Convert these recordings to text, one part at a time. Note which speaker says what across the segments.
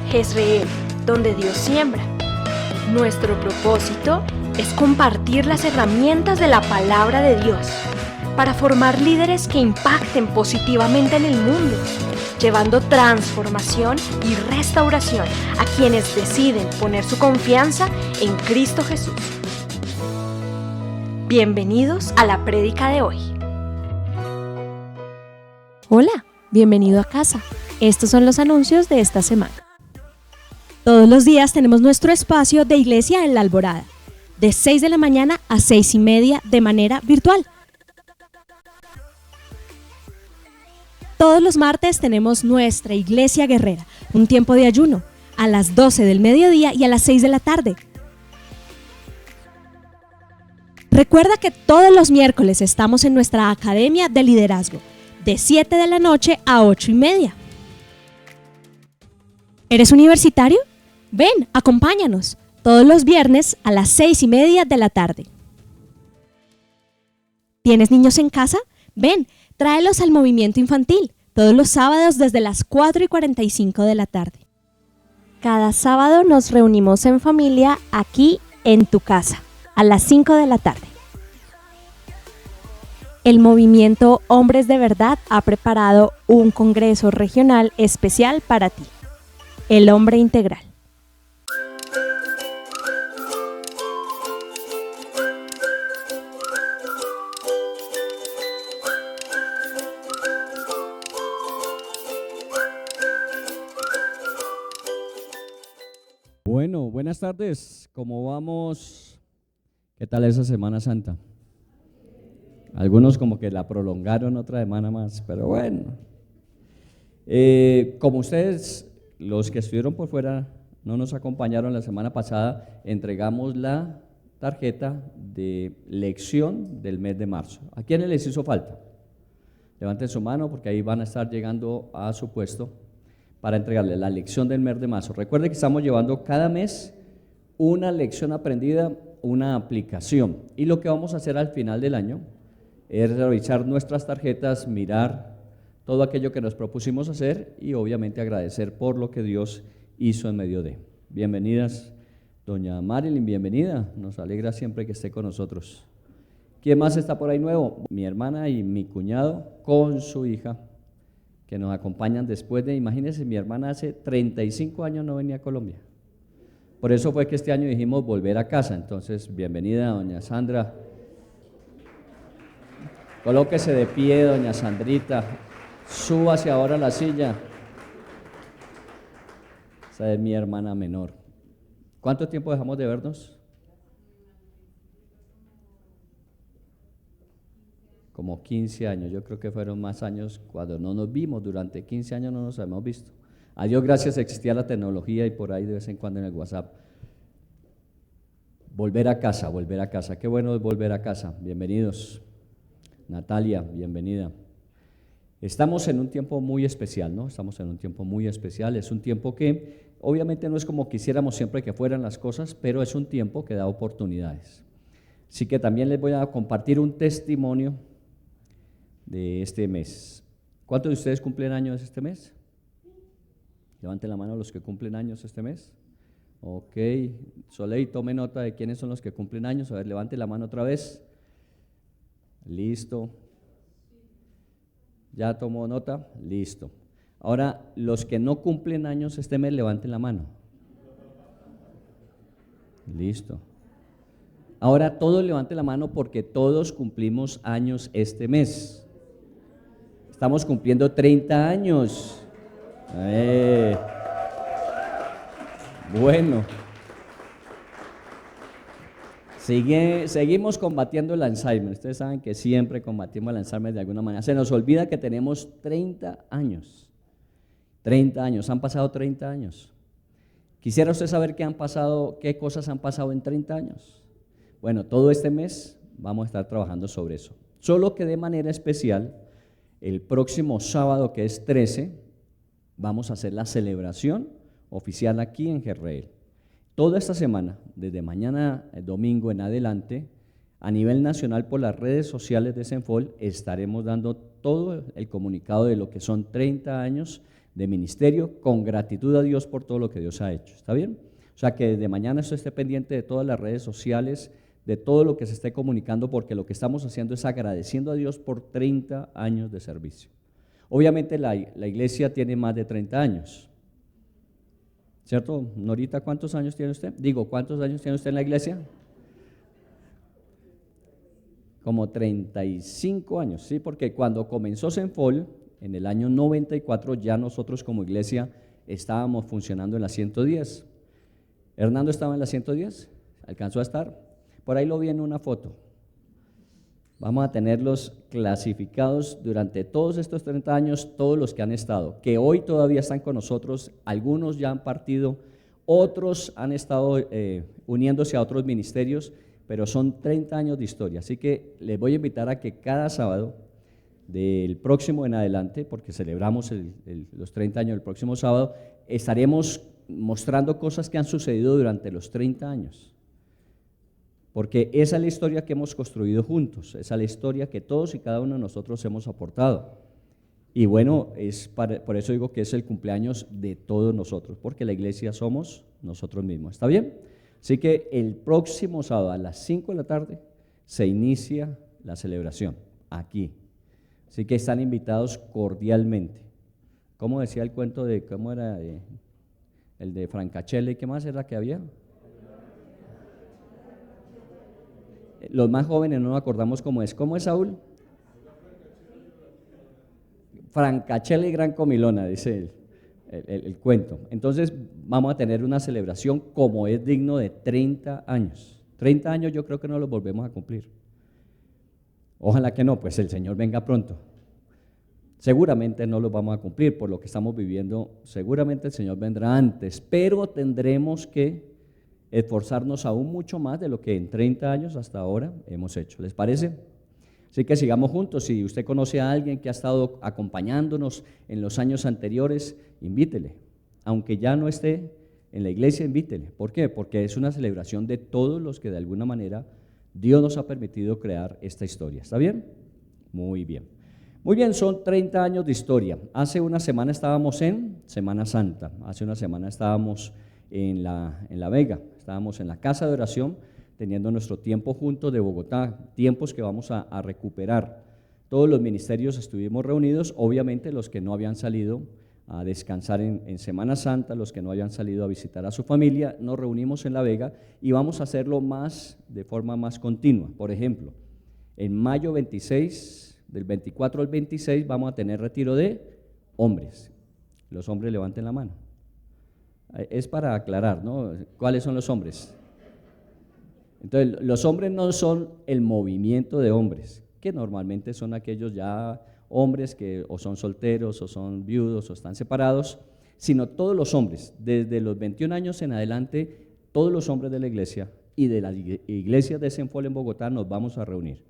Speaker 1: Jezreel, donde Dios siembra. Nuestro propósito es compartir las herramientas de la palabra de Dios para formar líderes que impacten positivamente en el mundo, llevando transformación y restauración a quienes deciden poner su confianza en Cristo Jesús. Bienvenidos a la prédica de hoy.
Speaker 2: Hola, bienvenido a casa. Estos son los anuncios de esta semana. Todos los días tenemos nuestro espacio de iglesia en La Alborada, de 6 de la mañana a 6:30 de manera virtual. Todos los martes tenemos nuestra iglesia guerrera, un tiempo de ayuno, a las 12 del mediodía y a las 6 de la tarde. Recuerda que todos los miércoles estamos en nuestra Academia de Liderazgo, de 7 de la noche a 8:30. ¿Eres universitario? Ven, acompáñanos, todos los viernes a las 6:30 de la tarde. ¿Tienes niños en casa? Ven, tráelos al movimiento infantil, todos los sábados desde las 4:45 de la tarde. Cada sábado nos reunimos en familia aquí en tu casa, a las 5 de la tarde. El movimiento Hombres de Verdad ha preparado un congreso regional especial para ti, el Hombre Integral.
Speaker 3: Bueno, buenas tardes, ¿cómo vamos? ¿Qué tal esa Semana Santa? Algunos como que la prolongaron otra semana más, pero bueno. Como ustedes, los que estuvieron por fuera, no nos acompañaron la semana pasada, entregamos la tarjeta de lección del mes de marzo. ¿A quiénes les hizo falta? Levanten su mano porque ahí van a estar llegando a su puesto para entregarle la lección del mes de marzo. Recuerde que estamos llevando cada mes una lección aprendida, una aplicación. Y lo que vamos a hacer al final del año es revisar nuestras tarjetas, mirar todo aquello que nos propusimos hacer y obviamente agradecer por lo que Dios hizo en medio de. Bienvenidas, doña Marilyn, bienvenida. Nos alegra siempre que esté con nosotros. ¿Quién más está por ahí nuevo? Mi hermana y mi cuñado con su hija, que nos acompañan después de, imagínense, mi hermana hace 35 años no venía a Colombia. Por eso fue que este año dijimos volver a casa. Entonces, bienvenida, doña Sandra. Colóquese de pie, doña Sandrita. Súbase ahora a la silla. Esa es mi hermana menor. ¿Cuánto tiempo dejamos de vernos? Como 15 años, yo creo que fueron más años cuando no nos vimos, durante 15 años no nos hemos visto. A Dios gracias existía la tecnología y por ahí de vez en cuando en el WhatsApp. Volver a casa, qué bueno es volver a casa, bienvenidos. Natalia, bienvenida. Estamos en un tiempo muy especial, ¿no? Estamos en un tiempo muy especial, es un tiempo que obviamente no es como quisiéramos siempre que fueran las cosas, pero es un tiempo que da oportunidades. Así que también les voy a compartir un testimonio de este mes. ¿Cuántos de ustedes cumplen años este mes? Levanten la mano los que cumplen años este mes. Ok, Soleil, tome nota de quiénes son los que cumplen años. A ver, levante la mano otra vez. Listo. ¿Ya tomó nota? Listo. Ahora, los que no cumplen años este mes, levanten la mano. Listo. Ahora todos levanten la mano porque todos cumplimos años este mes. Estamos cumpliendo 30 años. Bueno. Seguimos combatiendo el Alzheimer. Ustedes saben que siempre combatimos el Alzheimer de alguna manera. Se nos olvida que tenemos 30 años. 30 años, han pasado 30 años. ¿Quisiera usted saber qué cosas han pasado en 30 años? Bueno, todo este mes vamos a estar trabajando sobre eso. Solo que de manera especial, el próximo sábado, que es 13, vamos a hacer la celebración oficial aquí en Jezreel. Toda esta semana, desde mañana domingo en adelante, a nivel nacional por las redes sociales de Senfol, estaremos dando todo el comunicado de lo que son 30 años de ministerio, con gratitud a Dios por todo lo que Dios ha hecho. ¿Está bien? O sea, que desde mañana usted esté pendiente de todas las redes sociales, de todo lo que se esté comunicando, porque lo que estamos haciendo es agradeciendo a Dios por 30 años de servicio. Obviamente la iglesia tiene más de 30 años, ¿cierto? Norita, ¿cuántos años tiene usted? ¿Cuántos años tiene usted en la iglesia? Como 35 años, ¿sí? Porque cuando comenzó Senfol, en el año 94, ya nosotros como iglesia estábamos funcionando en la 110. ¿Hernando estaba en la 110? ¿Alcanzó a estar? Por ahí lo vi en una foto. Vamos a tenerlos clasificados durante todos estos 30 años, todos los que han estado, que hoy todavía están con nosotros, algunos ya han partido, otros han estado uniéndose a otros ministerios, pero son 30 años de historia, así que les voy a invitar a que cada sábado del próximo en adelante, porque celebramos los 30 años el próximo sábado, estaremos mostrando cosas que han sucedido durante los 30 años. Porque esa es la historia que hemos construido juntos, esa es la historia que todos y cada uno de nosotros hemos aportado. Y bueno, por eso digo que es el cumpleaños de todos nosotros, porque la iglesia somos nosotros mismos. ¿Está bien? Así que el próximo sábado a las 5 de la tarde se inicia la celebración aquí. Así que están invitados cordialmente. ¿Cómo decía el cuento de cómo era el de Francachelle y qué más era que había? Los más jóvenes no nos acordamos cómo es. ¿Cómo es, Saúl? Francachelle y gran comilona, dice el cuento. Entonces vamos a tener una celebración como es digno de 30 años. 30 años yo creo que no los volvemos a cumplir. Ojalá que no, pues el Señor venga pronto. Seguramente no los vamos a cumplir por lo que estamos viviendo. Seguramente el Señor vendrá antes, pero tendremos que esforzarnos aún mucho más de lo que en 30 años hasta ahora hemos hecho. ¿Les parece? Así que sigamos juntos. Si usted conoce a alguien que ha estado acompañándonos en los años anteriores, invítele. Aunque ya no esté en la iglesia, invítele. ¿Por qué? Porque es una celebración de todos los que de alguna manera Dios nos ha permitido crear esta historia. ¿Está bien? Muy bien. Muy bien, son 30 años de historia. Hace una semana estábamos en Semana Santa. Hace una semana estábamos en la Vega. Estábamos en la casa de oración teniendo nuestro tiempo juntos de Bogotá, tiempos que vamos a recuperar. Todos los ministerios estuvimos reunidos, obviamente los que no habían salido a descansar en Semana Santa, los que no habían salido a visitar a su familia, nos reunimos en La Vega y vamos a hacerlo de forma más continua. Por ejemplo, en mayo 26, del 24 al 26, vamos a tener retiro de hombres. Los hombres levanten la mano. Es para aclarar, ¿no? ¿Cuáles son los hombres? Entonces, los hombres no son el movimiento de hombres, que normalmente son aquellos ya hombres que o son solteros o son viudos o están separados, sino todos los hombres, desde los 21 años en adelante, todos los hombres de la iglesia y de las iglesias de Senfol en Bogotá nos vamos a reunir.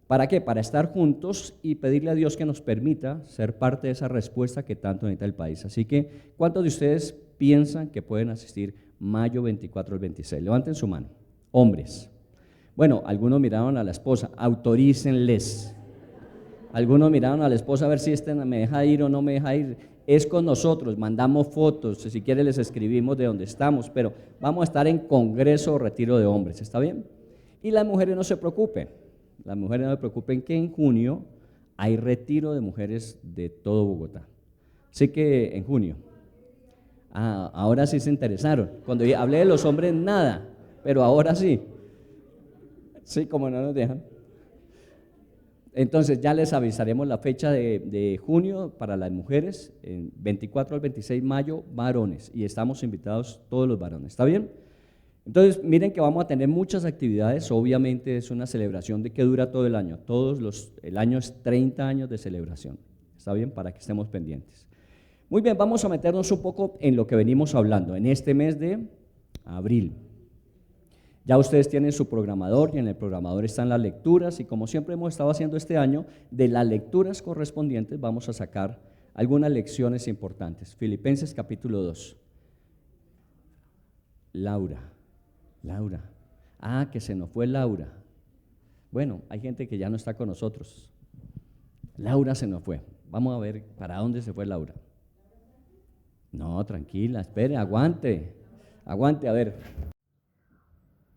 Speaker 3: ¿Para qué? Para estar juntos y pedirle a Dios que nos permita ser parte de esa respuesta que tanto necesita el país. Así que, ¿cuántos de ustedes piensan que pueden asistir mayo 24 al 26? Levanten su mano. Hombres. Bueno, algunos miraron a la esposa, autorícenles. Algunos miraron a la esposa a ver si me deja ir o no me deja ir. Es con nosotros, mandamos fotos, si quiere les escribimos de dónde estamos, pero vamos a estar en congreso o retiro de hombres, ¿está bien? Y las mujeres no se preocupen que en junio hay retiro de mujeres de todo Bogotá. Así que en junio. Ahora sí se interesaron. Cuando hablé de los hombres, nada, pero ahora sí. Sí, como no nos dejan. Entonces ya les avisaremos la fecha de junio para las mujeres, 24 al 26 de mayo, varones, y estamos invitados todos los varones, ¿está bien? Entonces miren que vamos a tener muchas actividades, obviamente es una celebración que dura todo el año, el año es 30 años de celebración, ¿está bien? Para que estemos pendientes. Muy bien, vamos a meternos un poco en lo que venimos hablando en este mes de abril. Ya ustedes tienen su programador y en el programador están las lecturas y como siempre hemos estado haciendo este año, de las lecturas correspondientes vamos a sacar algunas lecciones importantes. Filipenses capítulo 2. Laura. Que se nos fue Laura. Bueno, hay gente que ya no está con nosotros. Laura se nos fue. Vamos a ver para dónde se fue Laura. No, tranquila, espere, aguante, a ver.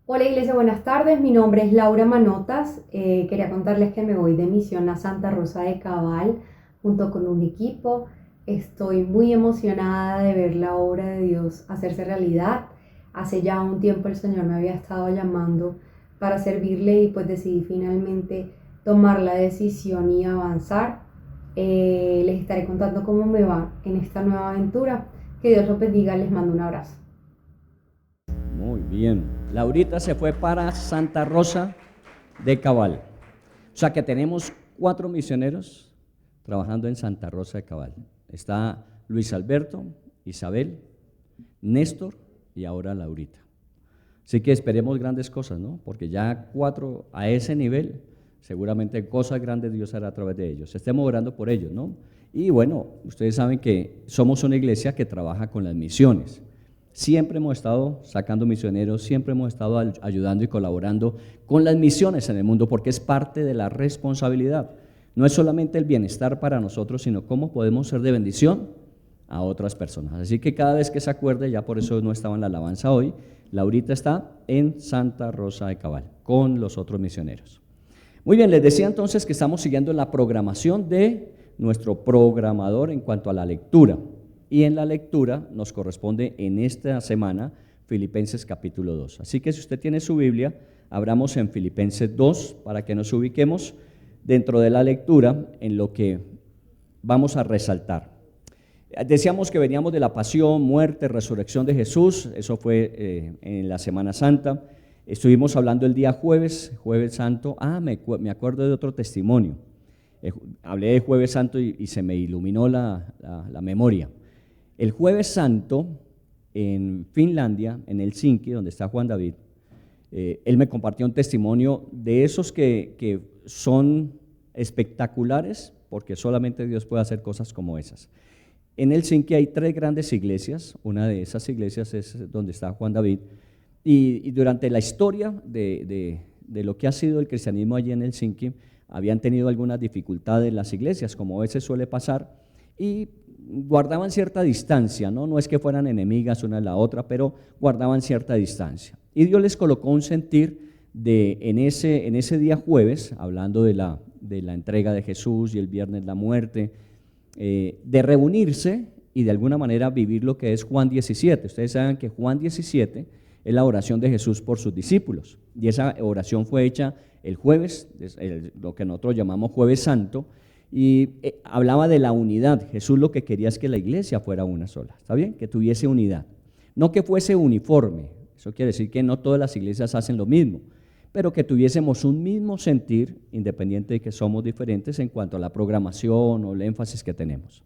Speaker 4: Hola Iglesia, buenas tardes. Mi nombre es Laura Manotas. Quería contarles que me voy de misión a Santa Rosa de Cabal junto con un equipo. Estoy muy emocionada de ver la obra de Dios hacerse realidad. Hace ya un tiempo el Señor me había estado llamando para servirle y pues decidí finalmente tomar la decisión y avanzar. Les estaré contando cómo me va en esta nueva aventura. Que Dios los bendiga, les mando un abrazo.
Speaker 3: Muy bien. Laurita se fue para Santa Rosa de Cabal. O sea que tenemos 4 misioneros trabajando en Santa Rosa de Cabal. Está Luis Alberto, Isabel, Néstor y ahora Laurita. Así que esperemos grandes cosas, ¿no? Porque ya 4 a ese nivel, seguramente cosas grandes Dios hará a través de ellos. Estemos orando por ellos, ¿no? Y bueno, ustedes saben que somos una iglesia que trabaja con las misiones. Siempre hemos estado sacando misioneros, siempre hemos estado ayudando y colaborando con las misiones en el mundo porque es parte de la responsabilidad. No es solamente el bienestar para nosotros, sino cómo podemos ser de bendición a otras personas. Así que cada vez que se acuerde, ya por eso no estaba en la alabanza hoy, Laurita está en Santa Rosa de Cabal con los otros misioneros. Muy bien, les decía entonces que estamos siguiendo la programación de nuestro programador en cuanto a la lectura. Y en la lectura nos corresponde en esta semana Filipenses capítulo 2. Así que si usted tiene su Biblia, abramos en Filipenses 2 para que nos ubiquemos dentro de la lectura en lo que vamos a resaltar. Decíamos que veníamos de la pasión, muerte, resurrección de Jesús, eso fue en la Semana Santa. Estuvimos hablando el día jueves santo. Me acuerdo de otro testimonio. Hablé de Jueves Santo y se me iluminó la memoria. El Jueves Santo en Finlandia, en Helsinki, donde está Juan David, él me compartió un testimonio de esos que son espectaculares porque solamente Dios puede hacer cosas como esas. En Helsinki hay 3 grandes iglesias, una de esas iglesias es donde está Juan David, y durante la historia de lo que ha sido el cristianismo allí en Helsinki, habían tenido algunas dificultades las iglesias, como a veces suele pasar, y guardaban cierta distancia, ¿no? No es que fueran enemigas una de la otra, pero guardaban cierta distancia. Y Dios les colocó un sentir en ese día jueves, hablando de la entrega de Jesús y el viernes la muerte, de reunirse y de alguna manera vivir lo que es Juan 17. Ustedes saben que Juan 17 es la oración de Jesús por sus discípulos, y esa oración fue hecha el jueves, lo que nosotros llamamos Jueves Santo, y hablaba de la unidad. Jesús lo que quería es que la iglesia fuera una sola, ¿está bien? Que tuviese unidad, no que fuese uniforme. Eso quiere decir que no todas las iglesias hacen lo mismo, pero que tuviésemos un mismo sentir, independiente de que somos diferentes en cuanto a la programación o el énfasis que tenemos.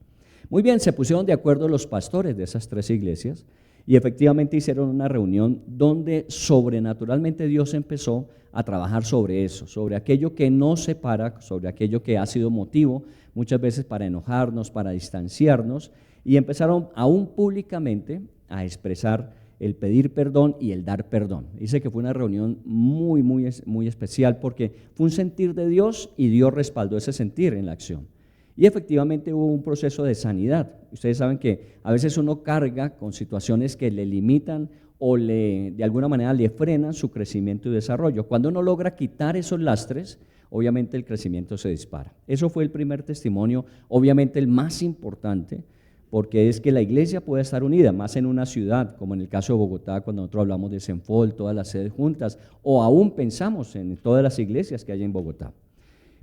Speaker 3: Muy bien, se pusieron de acuerdo los pastores de esas 3 iglesias y efectivamente hicieron una reunión donde sobrenaturalmente Dios empezó a trabajar sobre eso, sobre aquello que nos separa, sobre aquello que ha sido motivo muchas veces para enojarnos, para distanciarnos, y empezaron aún públicamente a expresar el pedir perdón y el dar perdón. Dice que fue una reunión muy especial porque fue un sentir de Dios y Dios respaldó ese sentir en la acción. Y efectivamente hubo un proceso de sanidad. Ustedes saben que a veces uno carga con situaciones que le limitan o de alguna manera le frenan su crecimiento y desarrollo. Cuando uno logra quitar esos lastres, obviamente el crecimiento se dispara. Eso fue el primer testimonio, obviamente el más importante, porque es que la iglesia puede estar unida, más en una ciudad, como en el caso de Bogotá, cuando nosotros hablamos de Senfol, todas las sedes juntas, o aún pensamos en todas las iglesias que hay en Bogotá.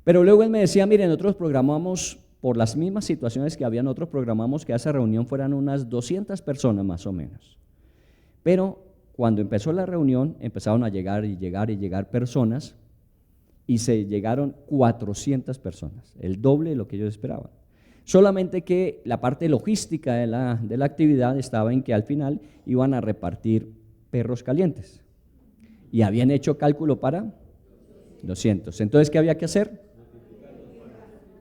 Speaker 3: Pero luego él me decía, miren, nosotros programamos, por las mismas situaciones que había, nosotros programamos que a esa reunión fueran unas 200 personas más o menos. Pero cuando empezó la reunión, empezaron a llegar personas, y se llegaron 400 personas, el doble de lo que ellos esperaban. Solamente que la parte logística de la actividad estaba en que al final iban a repartir perros calientes, y habían hecho cálculo para 200. Entonces, ¿qué había que hacer?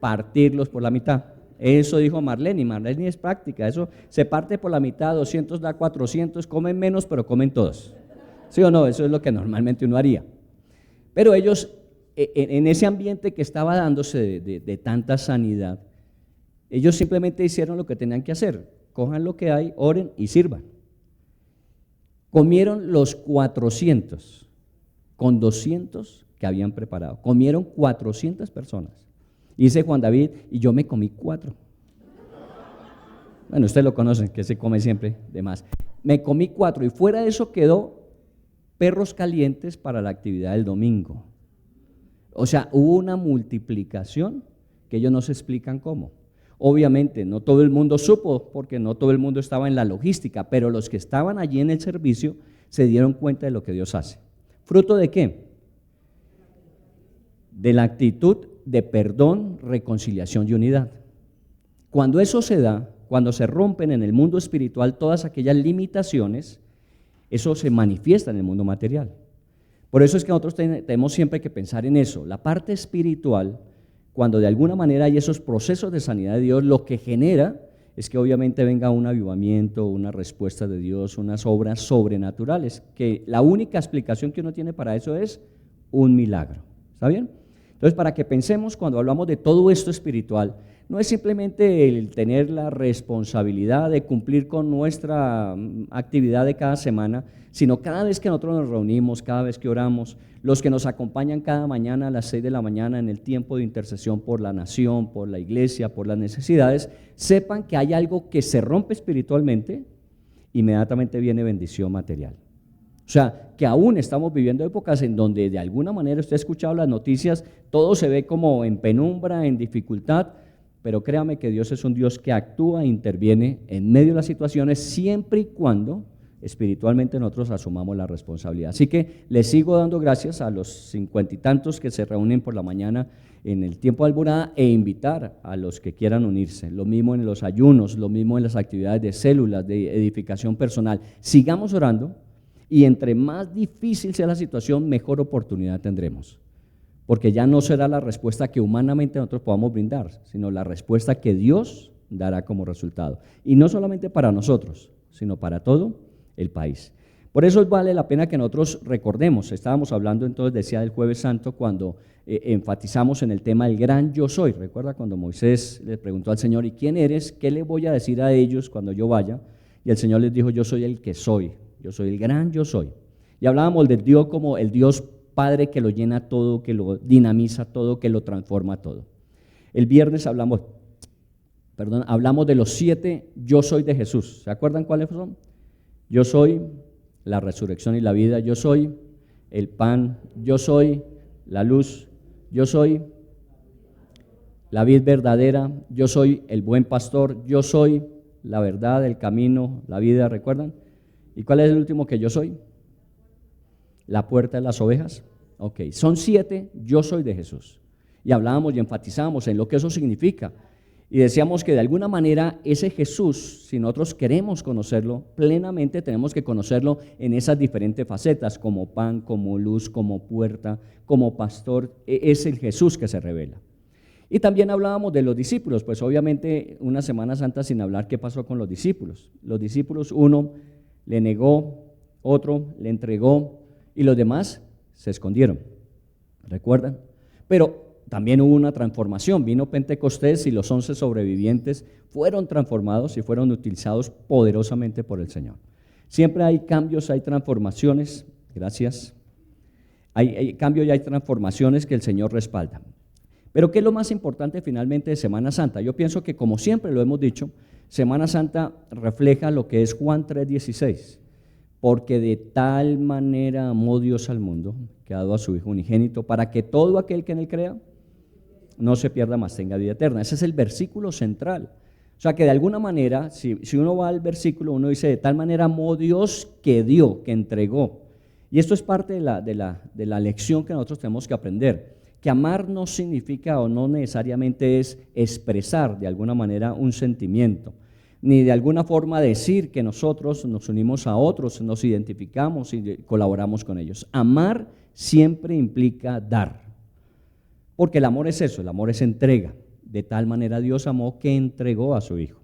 Speaker 3: Partirlos por la mitad. Eso dijo Marlene, y Marlene es práctica, eso se parte por la mitad, 200 da 400, comen menos, pero comen todos. ¿Sí o no? Eso es lo que normalmente uno haría. Pero ellos, en ese ambiente que estaba dándose de tanta sanidad, ellos simplemente hicieron lo que tenían que hacer. cojan lo que hay, oren y sirvan. Comieron los 400 con 200 que habían preparado. Comieron 400 personas. Y dice Juan David, y yo me comí 4. Bueno, ustedes lo conocen, que se come siempre de más. Me comí 4 y fuera de eso quedó perros calientes para la actividad del domingo. O sea, hubo una multiplicación que ellos no se explican cómo. Obviamente, no todo el mundo supo, porque no todo el mundo estaba en la logística, pero los que estaban allí en el servicio se dieron cuenta de lo que Dios hace. ¿Fruto de qué? De la actitud de perdón, reconciliación y unidad. Cuando eso se da, cuando se rompen en el mundo espiritual todas aquellas limitaciones, eso se manifiesta en el mundo material. Por eso es que nosotros tenemos siempre que pensar en eso. La parte espiritual, cuando de alguna manera hay esos procesos de sanidad de Dios, lo que genera es que obviamente venga un avivamiento, una respuesta de Dios, unas obras sobrenaturales, que la única explicación que uno tiene para eso es un milagro. ¿Está bien? Entonces, para que pensemos cuando hablamos de todo esto espiritual, no es simplemente el tener la responsabilidad de cumplir con nuestra actividad de cada semana, sino cada vez que nosotros nos reunimos, cada vez que oramos, los que nos acompañan cada mañana a las 6 de la mañana en el tiempo de intercesión por la nación, por la iglesia, por las necesidades, sepan que hay algo que se rompe espiritualmente, inmediatamente viene bendición material. O sea, que aún estamos viviendo épocas en donde de alguna manera usted ha escuchado las noticias, todo se ve como en penumbra, en dificultad, pero créame que Dios es un Dios que actúa e interviene en medio de las situaciones siempre y cuando espiritualmente nosotros asumamos la responsabilidad. Así que les sigo dando gracias a los 50 y tantos que se reúnen por la mañana en el tiempo de alborada e invitar a los que quieran unirse. Lo mismo en los ayunos, lo mismo en las actividades de células, de edificación personal. Sigamos orando y entre más difícil sea la situación, mejor oportunidad tendremos. Porque ya no será la respuesta que humanamente nosotros podamos brindar, sino la respuesta que Dios dará como resultado. Y no solamente para nosotros, sino para todo el país. Por eso vale la pena que nosotros recordemos, estábamos hablando entonces, decía, del Jueves Santo, cuando enfatizamos en el tema del gran yo soy. Recuerda cuando Moisés le preguntó al Señor, ¿y quién eres? ¿Qué le voy a decir a ellos cuando yo vaya? Y el Señor les dijo, yo soy el que soy, yo soy el gran yo soy. Y hablábamos del Dios como el Dios Padre que lo llena todo, que lo dinamiza todo, que lo transforma todo. El viernes hablamos de los 7 yo soy de Jesús. ¿Se acuerdan cuáles son? Yo soy la resurrección y la vida, yo soy el pan, yo soy la luz, yo soy la vid verdadera, yo soy el buen pastor, yo soy la verdad, el camino, la vida, ¿recuerdan? ¿Y cuál es el último que yo soy? La puerta de las ovejas. Ok, son 7 yo soy de Jesús. Y hablábamos y enfatizamos en lo que eso significa. Y decíamos que de alguna manera ese Jesús, si nosotros queremos conocerlo plenamente, tenemos que conocerlo en esas diferentes facetas, como pan, como luz, como puerta, como pastor. Es el Jesús que se revela. Y también hablábamos de los discípulos, pues obviamente una Semana Santa sin hablar qué pasó con los discípulos. Los discípulos, uno le negó, otro le entregó y los demás se escondieron. ¿Recuerdan? Pero también hubo una transformación, vino Pentecostés y los 11 sobrevivientes fueron transformados y fueron utilizados poderosamente por el Señor. Siempre hay cambios, hay transformaciones, gracias, hay cambios y hay transformaciones que el Señor respalda. Pero ¿qué es lo más importante finalmente de Semana Santa? Yo pienso que, como siempre lo hemos dicho, Semana Santa refleja lo que es Juan 3:16, porque de tal manera amó Dios al mundo, que ha dado a su Hijo unigénito, para que todo aquel que en él crea no se pierda, mas tenga vida eterna. Ese es el versículo central. O sea que de alguna manera, si uno va al versículo, uno dice, de tal manera amó Dios que dio, que entregó. Y esto es parte de la lección que nosotros tenemos que aprender, que amar no significa o no necesariamente es expresar de alguna manera un sentimiento, ni de alguna forma decir que nosotros nos unimos a otros, nos identificamos y colaboramos con ellos. Amar siempre implica dar, porque el amor es eso, el amor es entrega. De tal manera Dios amó que entregó a su Hijo.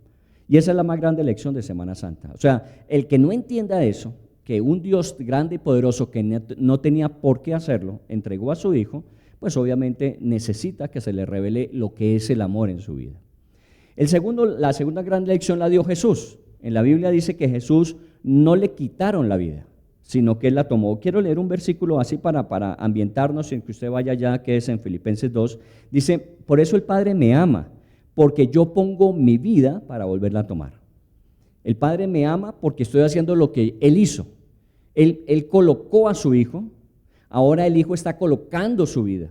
Speaker 3: Y esa es la más grande lección de Semana Santa. O sea, el que no entienda eso, que un Dios grande y poderoso que no tenía por qué hacerlo, entregó a su Hijo, pues obviamente necesita que se le revele lo que es el amor en su vida. La segunda gran lección la dio Jesús. En la Biblia dice que Jesús no le quitaron la vida, sino que Él la tomó. Quiero leer un versículo así para ambientarnos, sin que usted vaya allá, que es en Filipenses 2. Dice, por eso el Padre me ama, porque yo pongo mi vida para volverla a tomar. El Padre me ama porque estoy haciendo lo que Él hizo. Él colocó a su Hijo, ahora el Hijo está colocando su vida.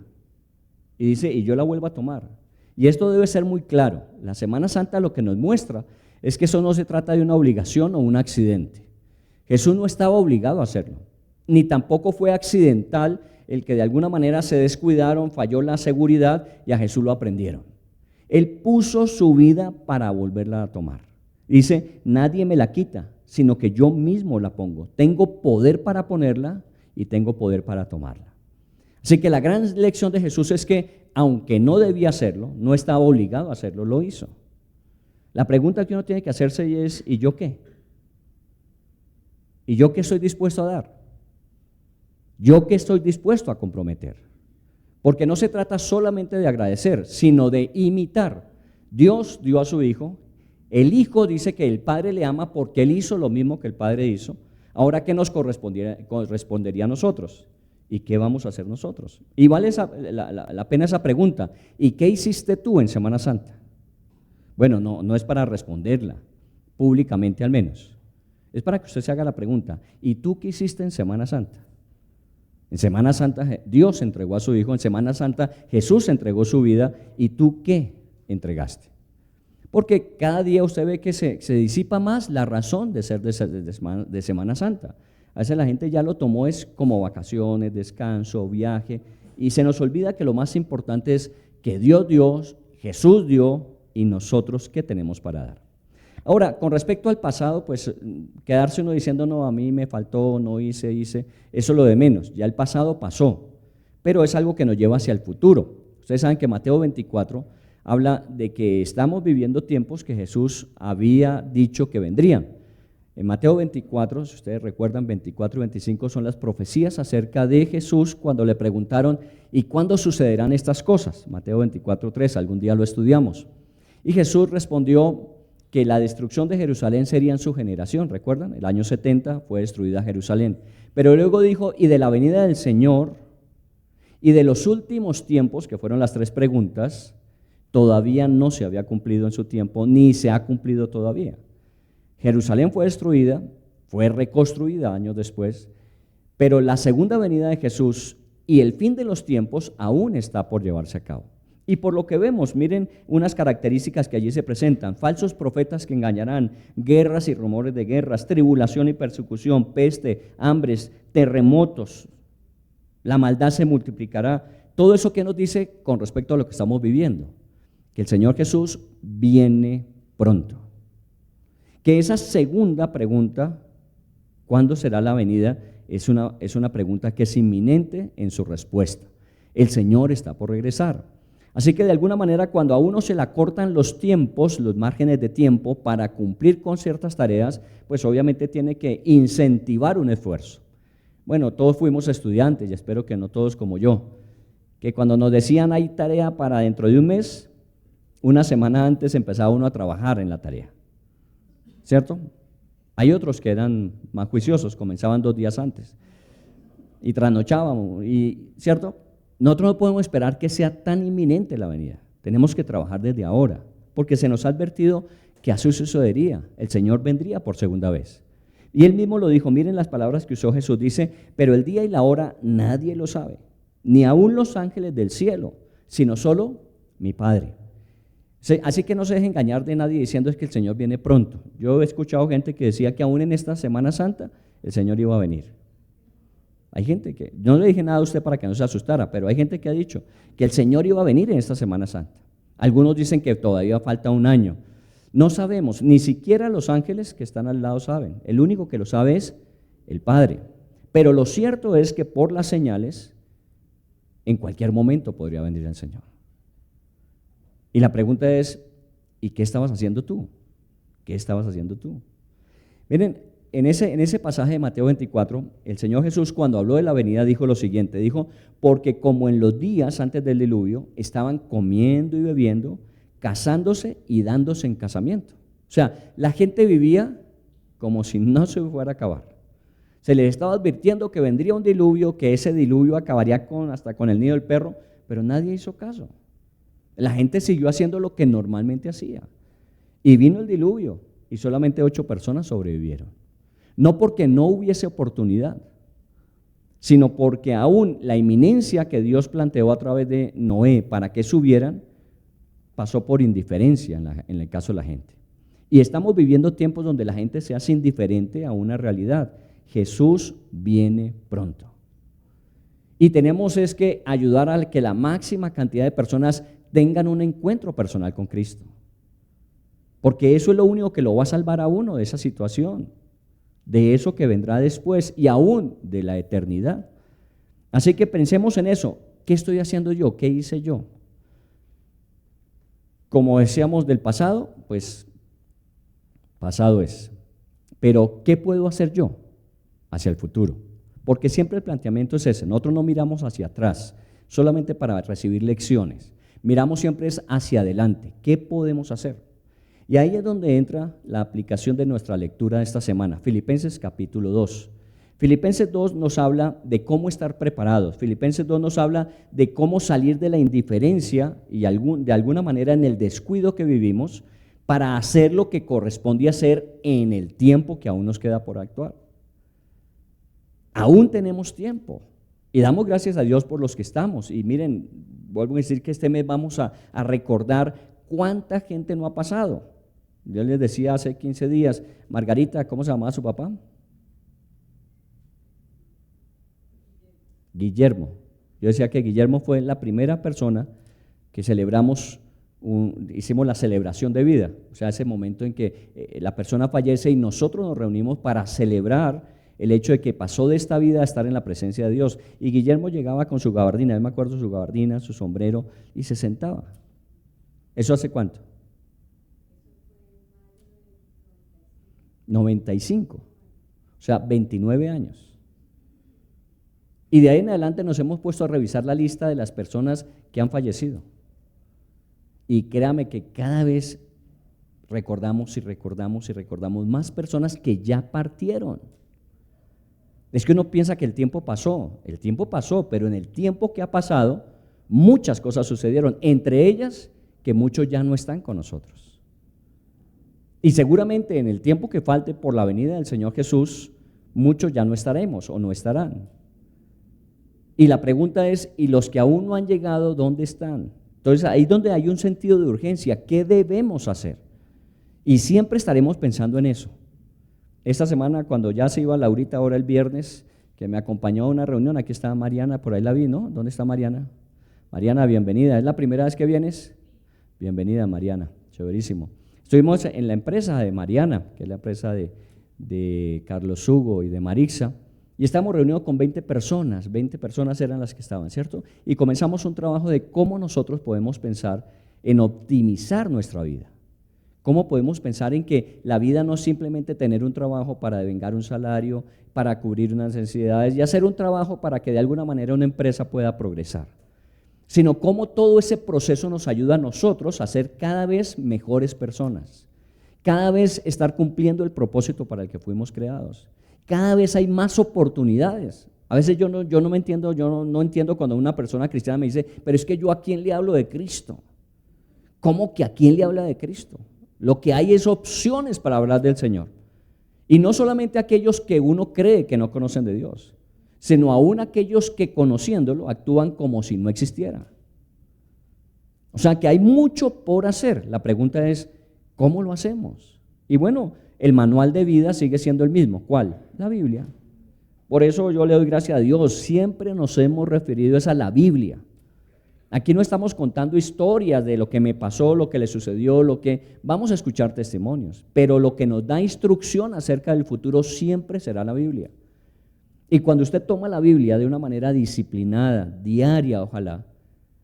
Speaker 3: Y dice, y yo la vuelvo a tomar. Y esto debe ser muy claro. La Semana Santa lo que nos muestra es que eso no se trata de una obligación o un accidente. Jesús no estaba obligado a hacerlo, ni tampoco fue accidental el que de alguna manera se descuidaron, falló la seguridad y a Jesús lo aprendieron. Él puso su vida para volverla a tomar. Dice, nadie me la quita, sino que yo mismo la pongo. Tengo poder para ponerla y tengo poder para tomarla. Así que la gran lección de Jesús es que, aunque no debía hacerlo, no estaba obligado a hacerlo, lo hizo. La pregunta que uno tiene que hacerse es, ¿y yo qué? ¿Y yo qué estoy dispuesto a dar? ¿Yo qué estoy dispuesto a comprometer? Porque no se trata solamente de agradecer, sino de imitar. Dios dio a su Hijo, el Hijo dice que el Padre le ama porque Él hizo lo mismo que el Padre hizo. Ahora, ¿qué nos correspondería a nosotros? ¿Y qué vamos a hacer nosotros? Y vale la pena esa pregunta. ¿Y qué hiciste tú en Semana Santa? Bueno, no es para responderla, públicamente al menos. Es para que usted se haga la pregunta, ¿y tú qué hiciste en Semana Santa? En Semana Santa Dios entregó a su Hijo, en Semana Santa Jesús entregó su vida, ¿y tú qué entregaste? Porque cada día usted ve que se disipa más la razón de ser de Semana Santa. A veces la gente ya lo tomó es como vacaciones, descanso, viaje, y se nos olvida que lo más importante es que Dios dio, Jesús dio, y nosotros qué tenemos para dar. Ahora, con respecto al pasado, pues quedarse uno diciendo, no, a mí me faltó, no hice, eso es lo de menos. Ya el pasado pasó, pero es algo que nos lleva hacia el futuro. Ustedes saben que Mateo 24 habla de que estamos viviendo tiempos que Jesús había dicho que vendrían. En Mateo 24, si ustedes recuerdan, 24 y 25 son las profecías acerca de Jesús cuando le preguntaron, ¿y cuándo sucederán estas cosas? Mateo 24:3, algún día lo estudiamos. Y Jesús respondió que la destrucción de Jerusalén sería en su generación, ¿recuerdan? El año 70 fue destruida Jerusalén. Pero luego dijo, y de la venida del Señor y de los últimos tiempos, que fueron las 3 preguntas, todavía no se había cumplido en su tiempo, ni se ha cumplido todavía. Jerusalén fue destruida, fue reconstruida años después, pero la segunda venida de Jesús y el fin de los tiempos aún está por llevarse a cabo. Y por lo que vemos, miren unas características que allí se presentan: falsos profetas que engañarán, guerras y rumores de guerras, tribulación y persecución, peste, hambres, terremotos, la maldad se multiplicará. Todo eso que nos dice con respecto a lo que estamos viviendo, que el Señor Jesús viene pronto. Que esa segunda pregunta, ¿cuándo será la venida?, es una pregunta que es inminente en su respuesta. El Señor está por regresar. Así que de alguna manera, cuando a uno se le acortan los tiempos, los márgenes de tiempo para cumplir con ciertas tareas, pues obviamente tiene que incentivar un esfuerzo. Bueno, todos fuimos estudiantes y espero que no todos como yo, que cuando nos decían hay tarea para dentro de un mes, una semana antes empezaba uno a trabajar en la tarea, ¿cierto? Hay otros que eran más juiciosos, comenzaban 2 días antes y trasnochábamos, ¿cierto? Nosotros no podemos esperar que sea tan inminente la venida, tenemos que trabajar desde ahora, porque se nos ha advertido que así sucedería, el Señor vendría por segunda vez. Y Él mismo lo dijo, miren las palabras que usó Jesús, dice, pero el día y la hora nadie lo sabe, ni aun los ángeles del cielo, sino solo mi Padre. Así que no se deje engañar de nadie diciendo es que el Señor viene pronto. Yo he escuchado gente que decía que aún en esta Semana Santa el Señor iba a venir. Hay gente que, no le dije nada a usted para que no se asustara, pero hay gente que ha dicho que el Señor iba a venir en esta Semana Santa. Algunos dicen que todavía falta 1 año. No sabemos, ni siquiera los ángeles que están al lado saben. El único que lo sabe es el Padre. Pero lo cierto es que por las señales, en cualquier momento podría venir el Señor. Y la pregunta es, ¿y qué estabas haciendo tú? ¿Qué estabas haciendo tú? Miren, en ese pasaje de Mateo 24, el Señor Jesús cuando habló de la venida dijo lo siguiente, dijo, porque como en los días antes del diluvio estaban comiendo y bebiendo, casándose y dándose en casamiento. O sea, la gente vivía como si no se fuera a acabar. Se les estaba advirtiendo que vendría un diluvio, que ese diluvio acabaría hasta con el nido del perro, pero nadie hizo caso. La gente siguió haciendo lo que normalmente hacía. Y vino el diluvio y solamente 8 personas sobrevivieron. No porque no hubiese oportunidad, sino porque aún la inminencia que Dios planteó a través de Noé para que subieran, pasó por indiferencia en el caso de la gente. Y estamos viviendo tiempos donde la gente se hace indiferente a una realidad. Jesús viene pronto. Y tenemos es que ayudar a que la máxima cantidad de personas tengan un encuentro personal con Cristo. Porque eso es lo único que lo va a salvar a uno de esa situación, de eso que vendrá después y aún de la eternidad. Así que pensemos en eso. ¿Qué estoy haciendo yo? ¿Qué hice yo? Como decíamos del pasado, pues pasado es. Pero ¿qué puedo hacer yo hacia el futuro? Porque siempre el planteamiento es ese. Nosotros no miramos hacia atrás solamente para recibir lecciones. Miramos siempre es hacia adelante. ¿Qué podemos hacer? Y ahí es donde entra la aplicación de nuestra lectura de esta semana. Filipenses capítulo 2. Filipenses 2 nos habla de cómo estar preparados. Filipenses 2 nos habla de cómo salir de la indiferencia y de alguna manera en el descuido que vivimos para hacer lo que corresponde hacer en el tiempo que aún nos queda por actuar. Aún tenemos tiempo y damos gracias a Dios por los que estamos. Y miren, vuelvo a decir que este mes vamos a recordar cuánta gente no ha pasado. Yo les decía hace 15 días, Margarita, ¿cómo se llamaba su papá? Guillermo. Yo decía que Guillermo fue la primera persona que celebramos, hicimos la celebración de vida, o sea, ese momento en que la persona fallece y nosotros nos reunimos para celebrar el hecho de que pasó de esta vida a estar en la presencia de Dios. Y Guillermo llegaba con su gabardina, yo me acuerdo su gabardina, su sombrero, y se sentaba. ¿Eso hace cuánto? 95, o sea, 29 años. Y de ahí en adelante nos hemos puesto a revisar la lista de las personas que han fallecido. Y créame que cada vez recordamos y recordamos y recordamos más personas que ya partieron. Es que uno piensa que el tiempo pasó, pero en el tiempo que ha pasado, muchas cosas sucedieron, entre ellas que muchos ya no están con nosotros. Y seguramente en el tiempo que falte por la venida del Señor Jesús, muchos ya no estaremos o no estarán. Y la pregunta es, ¿y los que aún no han llegado, dónde están? Entonces ahí es donde hay un sentido de urgencia. ¿Qué debemos hacer? Y siempre estaremos pensando en eso. Esta semana, cuando ya se iba Laurita, ahora el viernes, que me acompañó a una reunión, aquí está Mariana, por ahí la vi, ¿no? ¿Dónde está Mariana? Mariana, bienvenida. ¿Es la primera vez que vienes? Bienvenida, Mariana, chéverísimo. Estuvimos en la empresa de Mariana, que es la empresa de Carlos Hugo y de Marixa, y estamos reunidos con 20 personas eran las que estaban, ¿cierto? Y comenzamos un trabajo de cómo nosotros podemos pensar en optimizar nuestra vida. ¿Cómo podemos pensar en que la vida no es simplemente tener un trabajo para devengar un salario, para cubrir unas necesidades y hacer un trabajo para que de alguna manera una empresa pueda progresar? Sino cómo todo ese proceso nos ayuda a nosotros a ser cada vez mejores personas, cada vez estar cumpliendo el propósito para el que fuimos creados. Cada vez hay más oportunidades. A veces yo no entiendo cuando una persona cristiana me dice, pero es que yo ¿a quién le hablo de Cristo? ¿Cómo que a quién le habla de Cristo? Lo que hay es opciones para hablar del Señor. Y no solamente aquellos que uno cree que no conocen de Dios, sino aún aquellos que conociéndolo actúan como si no existiera. O sea que hay mucho por hacer. La pregunta es, ¿cómo lo hacemos? Y bueno, el manual de vida sigue siendo el mismo. ¿Cuál? La Biblia. Por eso yo le doy gracias a Dios. Siempre nos hemos referido a la Biblia. Aquí no estamos contando historias de lo que me pasó, lo que le sucedió, vamos a escuchar testimonios, pero lo que nos da instrucción acerca del futuro siempre será la Biblia. Y cuando usted toma la Biblia de una manera disciplinada, diaria ojalá,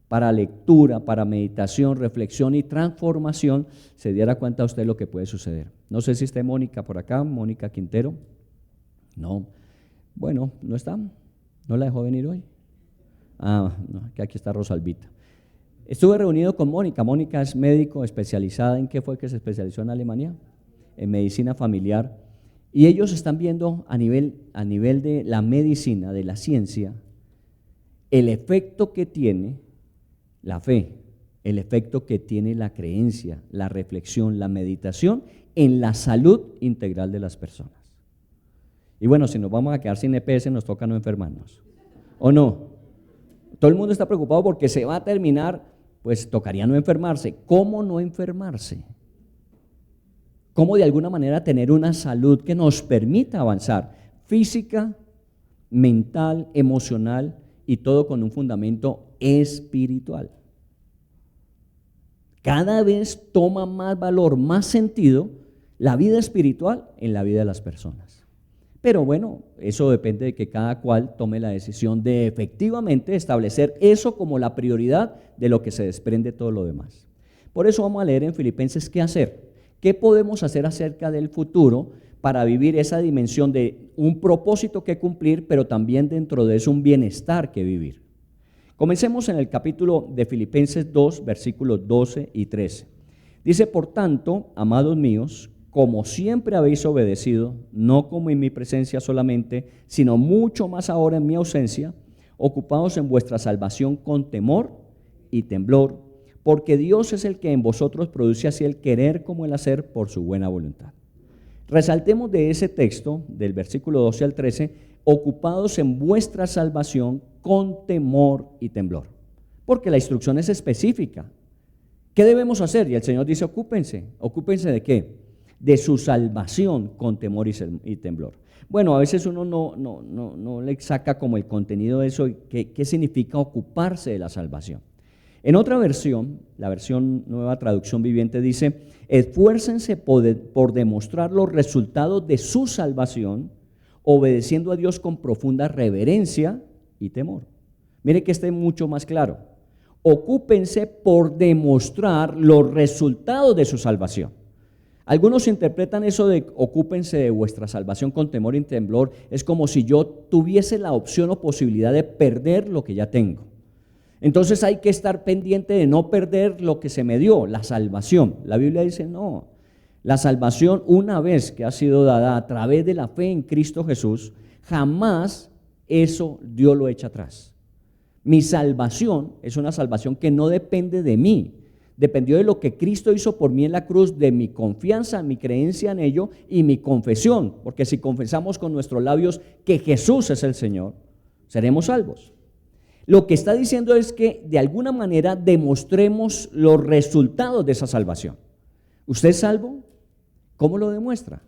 Speaker 3: para lectura, para meditación, reflexión y transformación, se diera cuenta usted lo que puede suceder. No sé si esté Mónica por acá, Mónica Quintero. No, bueno, no está, no la dejó venir hoy. No, que aquí está Rosalvita. Estuve reunido con Mónica. Mónica es médico especializada. ¿En qué fue que se especializó en Alemania? En medicina familiar. Y ellos están viendo a nivel de la medicina, de la ciencia, el efecto que tiene la fe, el efecto que tiene la creencia, la reflexión, la meditación en la salud integral de las personas. Y bueno, si nos vamos a quedar sin EPS, nos toca no enfermarnos, ¿o no? Todo el mundo está preocupado porque se va a terminar, pues tocaría no enfermarse. ¿Cómo no enfermarse? ¿Cómo de alguna manera tener una salud que nos permita avanzar física, mental, emocional y todo con un fundamento espiritual? Cada vez toma más valor, más sentido la vida espiritual en la vida de las personas. Pero bueno, eso depende de que cada cual tome la decisión de efectivamente establecer eso como la prioridad de lo que se desprende todo lo demás. Por eso vamos a leer en Filipenses qué hacer, qué podemos hacer acerca del futuro para vivir esa dimensión de un propósito que cumplir, pero también dentro de eso un bienestar que vivir. Comencemos en el capítulo de Filipenses 2, versículos 12 y 13. Dice, por tanto, amados míos, como siempre habéis obedecido, no como en mi presencia solamente, sino mucho más ahora en mi ausencia, ocupados en vuestra salvación con temor y temblor, porque Dios es el que en vosotros produce así el querer como el hacer por su buena voluntad. Resaltemos de ese texto, del versículo 12 al 13, ocupados en vuestra salvación con temor y temblor, porque la instrucción es específica. ¿Qué debemos hacer? Y el Señor dice, ocúpense ¿de qué? De su salvación con temor y temblor. Bueno, a veces uno no le saca como el contenido de eso, ¿qué significa ocuparse de la salvación? En otra versión, la versión Nueva Traducción Viviente dice, esfuércense por demostrar los resultados de su salvación, obedeciendo a Dios con profunda reverencia y temor. Mire que esté mucho más claro. Ocúpense por demostrar los resultados de su salvación. Algunos interpretan eso de ocúpense de vuestra salvación con temor y temblor, es como si yo tuviese la opción o posibilidad de perder lo que ya tengo. Entonces hay que estar pendiente de no perder lo que se me dio, la salvación. La Biblia dice no, la salvación una vez que ha sido dada a través de la fe en Cristo Jesús, jamás eso Dios lo echa atrás. Mi salvación es una salvación que no depende de mí, dependió de lo que Cristo hizo por mí en la cruz, de mi confianza, mi creencia en ello y mi confesión, porque si confesamos con nuestros labios que Jesús es el Señor, seremos salvos. Lo que está diciendo es que de alguna manera demostremos los resultados de esa salvación. ¿Usted es salvo? ¿Cómo lo demuestra?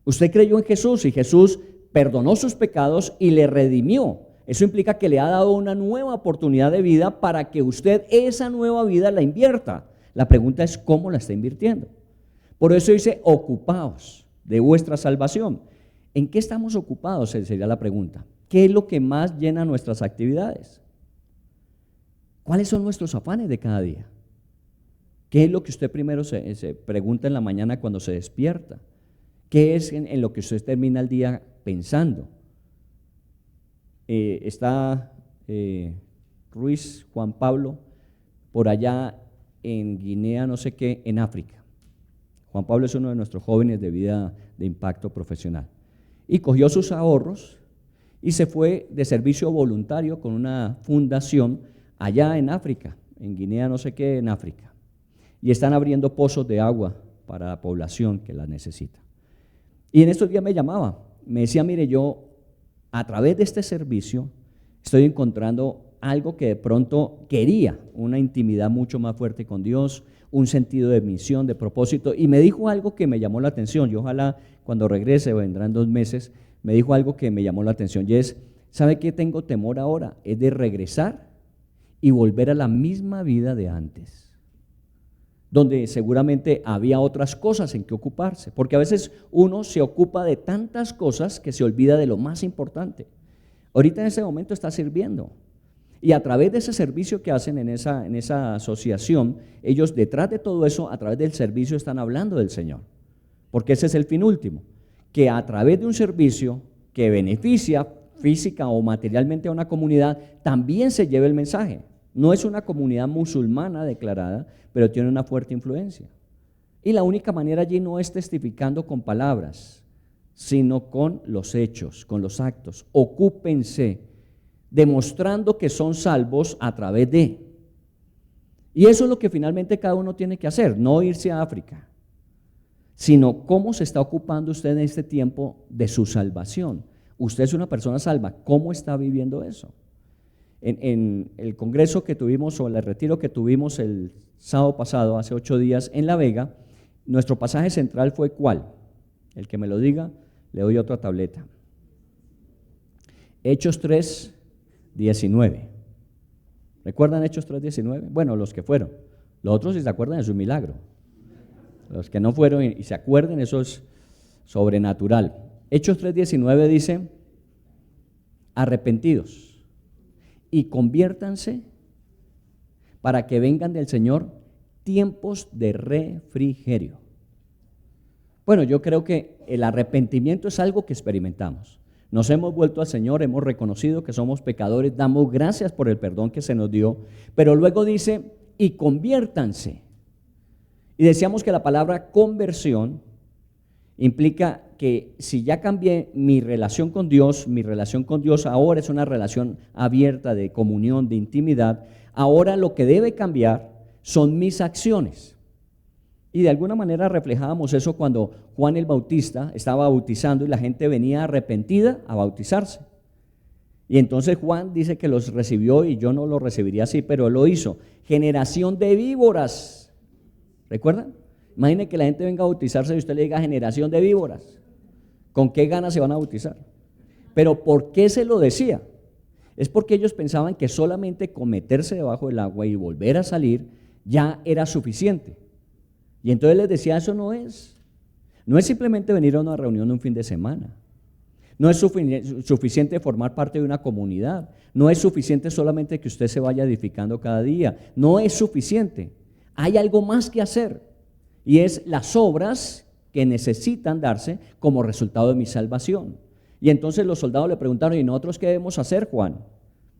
Speaker 3: Usted creyó en Jesús y Jesús perdonó sus pecados y le redimió. Eso implica que le ha dado una nueva oportunidad de vida para que usted esa nueva vida la invierta. La pregunta es ¿cómo la está invirtiendo? Por eso dice ocupaos de vuestra salvación. ¿En qué estamos ocupados? Sería la pregunta. ¿Qué es lo que más llena nuestras actividades? ¿Cuáles son nuestros afanes de cada día? ¿Qué es lo que usted primero se pregunta en la mañana cuando se despierta? ¿Qué es en lo que usted termina el día pensando? Está Ruiz Juan Pablo por allá en Guinea, no sé qué, en África. Juan Pablo es uno de nuestros jóvenes de vida de impacto profesional. Y cogió sus ahorros y se fue de servicio voluntario con una fundación allá en África, en Guinea, no sé qué, en África. Y están abriendo pozos de agua para la población que la necesita. Y en estos días me llamaba, me decía, mire, yo a través de este servicio estoy encontrando algo que de pronto quería, una intimidad mucho más fuerte con Dios, un sentido de misión, de propósito, y me dijo algo que me llamó la atención, y ojalá cuando regrese, vendrán 2 meses, me dijo algo que me llamó la atención, y es, ¿sabe qué tengo temor ahora? Es de regresar y volver a la misma vida de antes, donde seguramente había otras cosas en que ocuparse, porque a veces uno se ocupa de tantas cosas que se olvida de lo más importante. Ahorita en ese momento está sirviendo, y a través de ese servicio que hacen en esa asociación, ellos detrás de todo eso, a través del servicio están hablando del Señor, porque ese es el fin último, que a través de un servicio que beneficia física o materialmente a una comunidad, también se lleve el mensaje. No es una comunidad musulmana declarada, pero tiene una fuerte influencia. Y la única manera allí no es testificando con palabras, sino con los hechos, con los actos. Ocúpense, demostrando que son salvos a través de. Y eso es lo que finalmente cada uno tiene que hacer, no irse a África, sino cómo se está ocupando usted en este tiempo de su salvación. Usted es una persona salva, ¿cómo está viviendo eso? En el congreso que tuvimos o el retiro que tuvimos el sábado pasado, hace 8 días en La Vega, nuestro pasaje central fue ¿cuál? El que me lo diga, le doy otra tableta. Hechos 3, 19. ¿Recuerdan Hechos 3, 19? Bueno, los que fueron. Los otros, si se acuerdan, es un milagro. Los que no fueron y se acuerden, eso es sobrenatural. Hechos 3, 19 dice: arrepentidos y conviértanse para que vengan del Señor tiempos de refrigerio. Bueno, yo creo que el arrepentimiento es algo que experimentamos. Nos hemos vuelto al Señor, hemos reconocido que somos pecadores, damos gracias por el perdón que se nos dio, pero luego dice, y conviértanse. Y decíamos que la palabra conversión implica que si ya cambié mi relación con Dios ahora es una relación abierta de comunión, de intimidad. Ahora lo que debe cambiar son mis acciones. Y de alguna manera reflejábamos eso cuando Juan el Bautista estaba bautizando y la gente venía arrepentida a bautizarse. Y entonces Juan dice que los recibió, y yo no lo recibiría así, pero él lo hizo. Generación de víboras. ¿Recuerdan? Imaginen que la gente venga a bautizarse y usted le diga generación de víboras. ¿Con qué ganas se van a bautizar? Pero ¿por qué se lo decía? Es porque ellos pensaban que solamente con meterse debajo del agua y volver a salir ya era suficiente. Y entonces les decía, eso no es simplemente venir a una reunión un fin de semana, no es suficiente formar parte de una comunidad, no es suficiente solamente que usted se vaya edificando cada día, no es suficiente, hay algo más que hacer, y es las obras que necesitan darse como resultado de mi salvación. Y entonces los soldados le preguntaron, ¿y nosotros qué debemos hacer, Juan?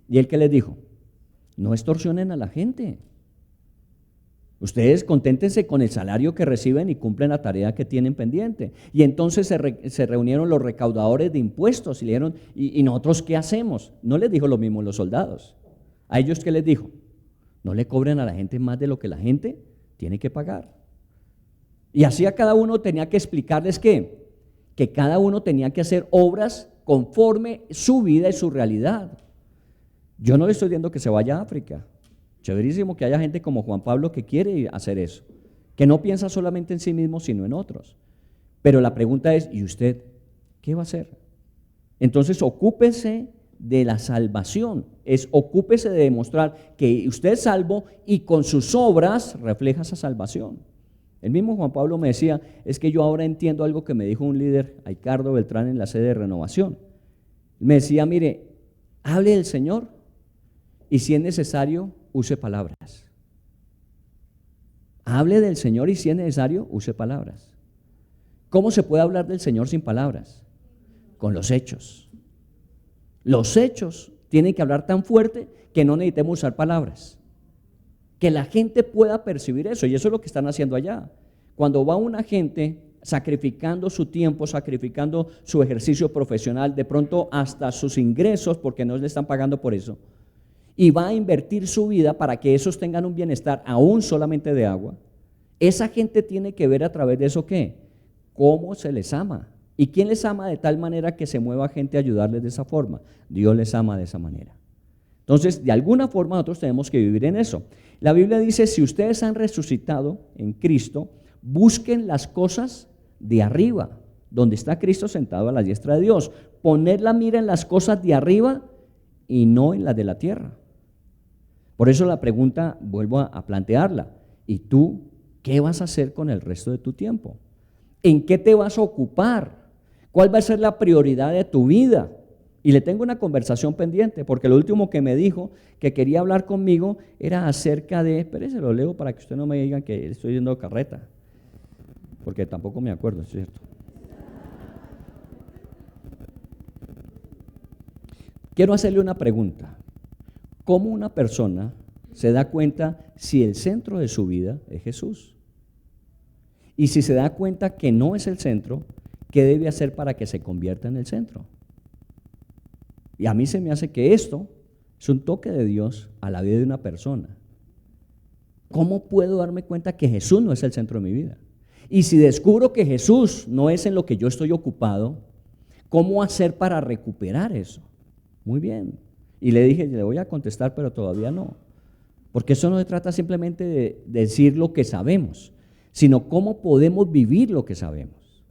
Speaker 3: Y él, ¿qué les dijo? No extorsionen a la gente. Ustedes conténtense con el salario que reciben y cumplen la tarea que tienen pendiente. Y entonces se reunieron los recaudadores de impuestos y le dijeron, ¿y nosotros qué hacemos? No les dijo lo mismo los soldados. ¿A ellos qué les dijo? No le cobren a la gente más de lo que la gente tiene que pagar. Y así a cada uno tenía que explicarles que cada uno tenía que hacer obras conforme su vida y su realidad. Yo no le estoy diciendo que se vaya a África. Chéverísimo que haya gente como Juan Pablo que quiere hacer eso, que no piensa solamente en sí mismo, sino en otros. Pero la pregunta es, ¿y usted qué va a hacer? Entonces, ocúpese de la salvación, ocúpese de demostrar que usted es salvo y con sus obras refleja esa salvación. El mismo Juan Pablo me decía, es que yo ahora entiendo algo que me dijo un líder, Ricardo Beltrán, en la sede de Renovación. Me decía, mire, hable del Señor y si es necesario, use palabras. Hable del Señor y si es necesario, use palabras. ¿Cómo se puede hablar del Señor sin palabras? Con los hechos. Los hechos tienen que hablar tan fuerte que no necesitemos usar palabras. Que la gente pueda percibir eso, y eso es lo que están haciendo allá. Cuando va una gente sacrificando su tiempo, sacrificando su ejercicio profesional, de pronto hasta sus ingresos, porque no le están pagando por eso, y va a invertir su vida para que esos tengan un bienestar aún solamente de agua, esa gente tiene que ver a través de eso ¿qué? Cómo se les ama. ¿Y quién les ama de tal manera que se mueva gente a ayudarles de esa forma? Dios les ama de esa manera. Entonces, de alguna forma nosotros tenemos que vivir en eso. La Biblia dice, si ustedes han resucitado en Cristo, busquen las cosas de arriba, donde está Cristo sentado a la diestra de Dios. Poner la mira en las cosas de arriba y no en las de la tierra. Por eso la pregunta, vuelvo a plantearla, ¿y tú qué vas a hacer con el resto de tu tiempo? ¿En qué te vas a ocupar? ¿Cuál va a ser la prioridad de tu vida? Y le tengo una conversación pendiente, porque lo último que me dijo que quería hablar conmigo era acerca de, espérese, lo leo para que usted no me diga que estoy yendo carreta, porque tampoco me acuerdo, es cierto. Quiero hacerle una pregunta. ¿Cómo una persona se da cuenta si el centro de su vida es Jesús? Y si se da cuenta que no es el centro, ¿qué debe hacer para que se convierta en el centro? Y a mí se me hace que esto es un toque de Dios a la vida de una persona. ¿Cómo puedo darme cuenta que Jesús no es el centro de mi vida? Y si descubro que Jesús no es en lo que yo estoy ocupado, ¿cómo hacer para recuperar eso? Muy bien. Y le dije, le voy a contestar, pero todavía no. Porque eso no se trata simplemente de decir lo que sabemos, sino cómo podemos vivir lo que sabemos.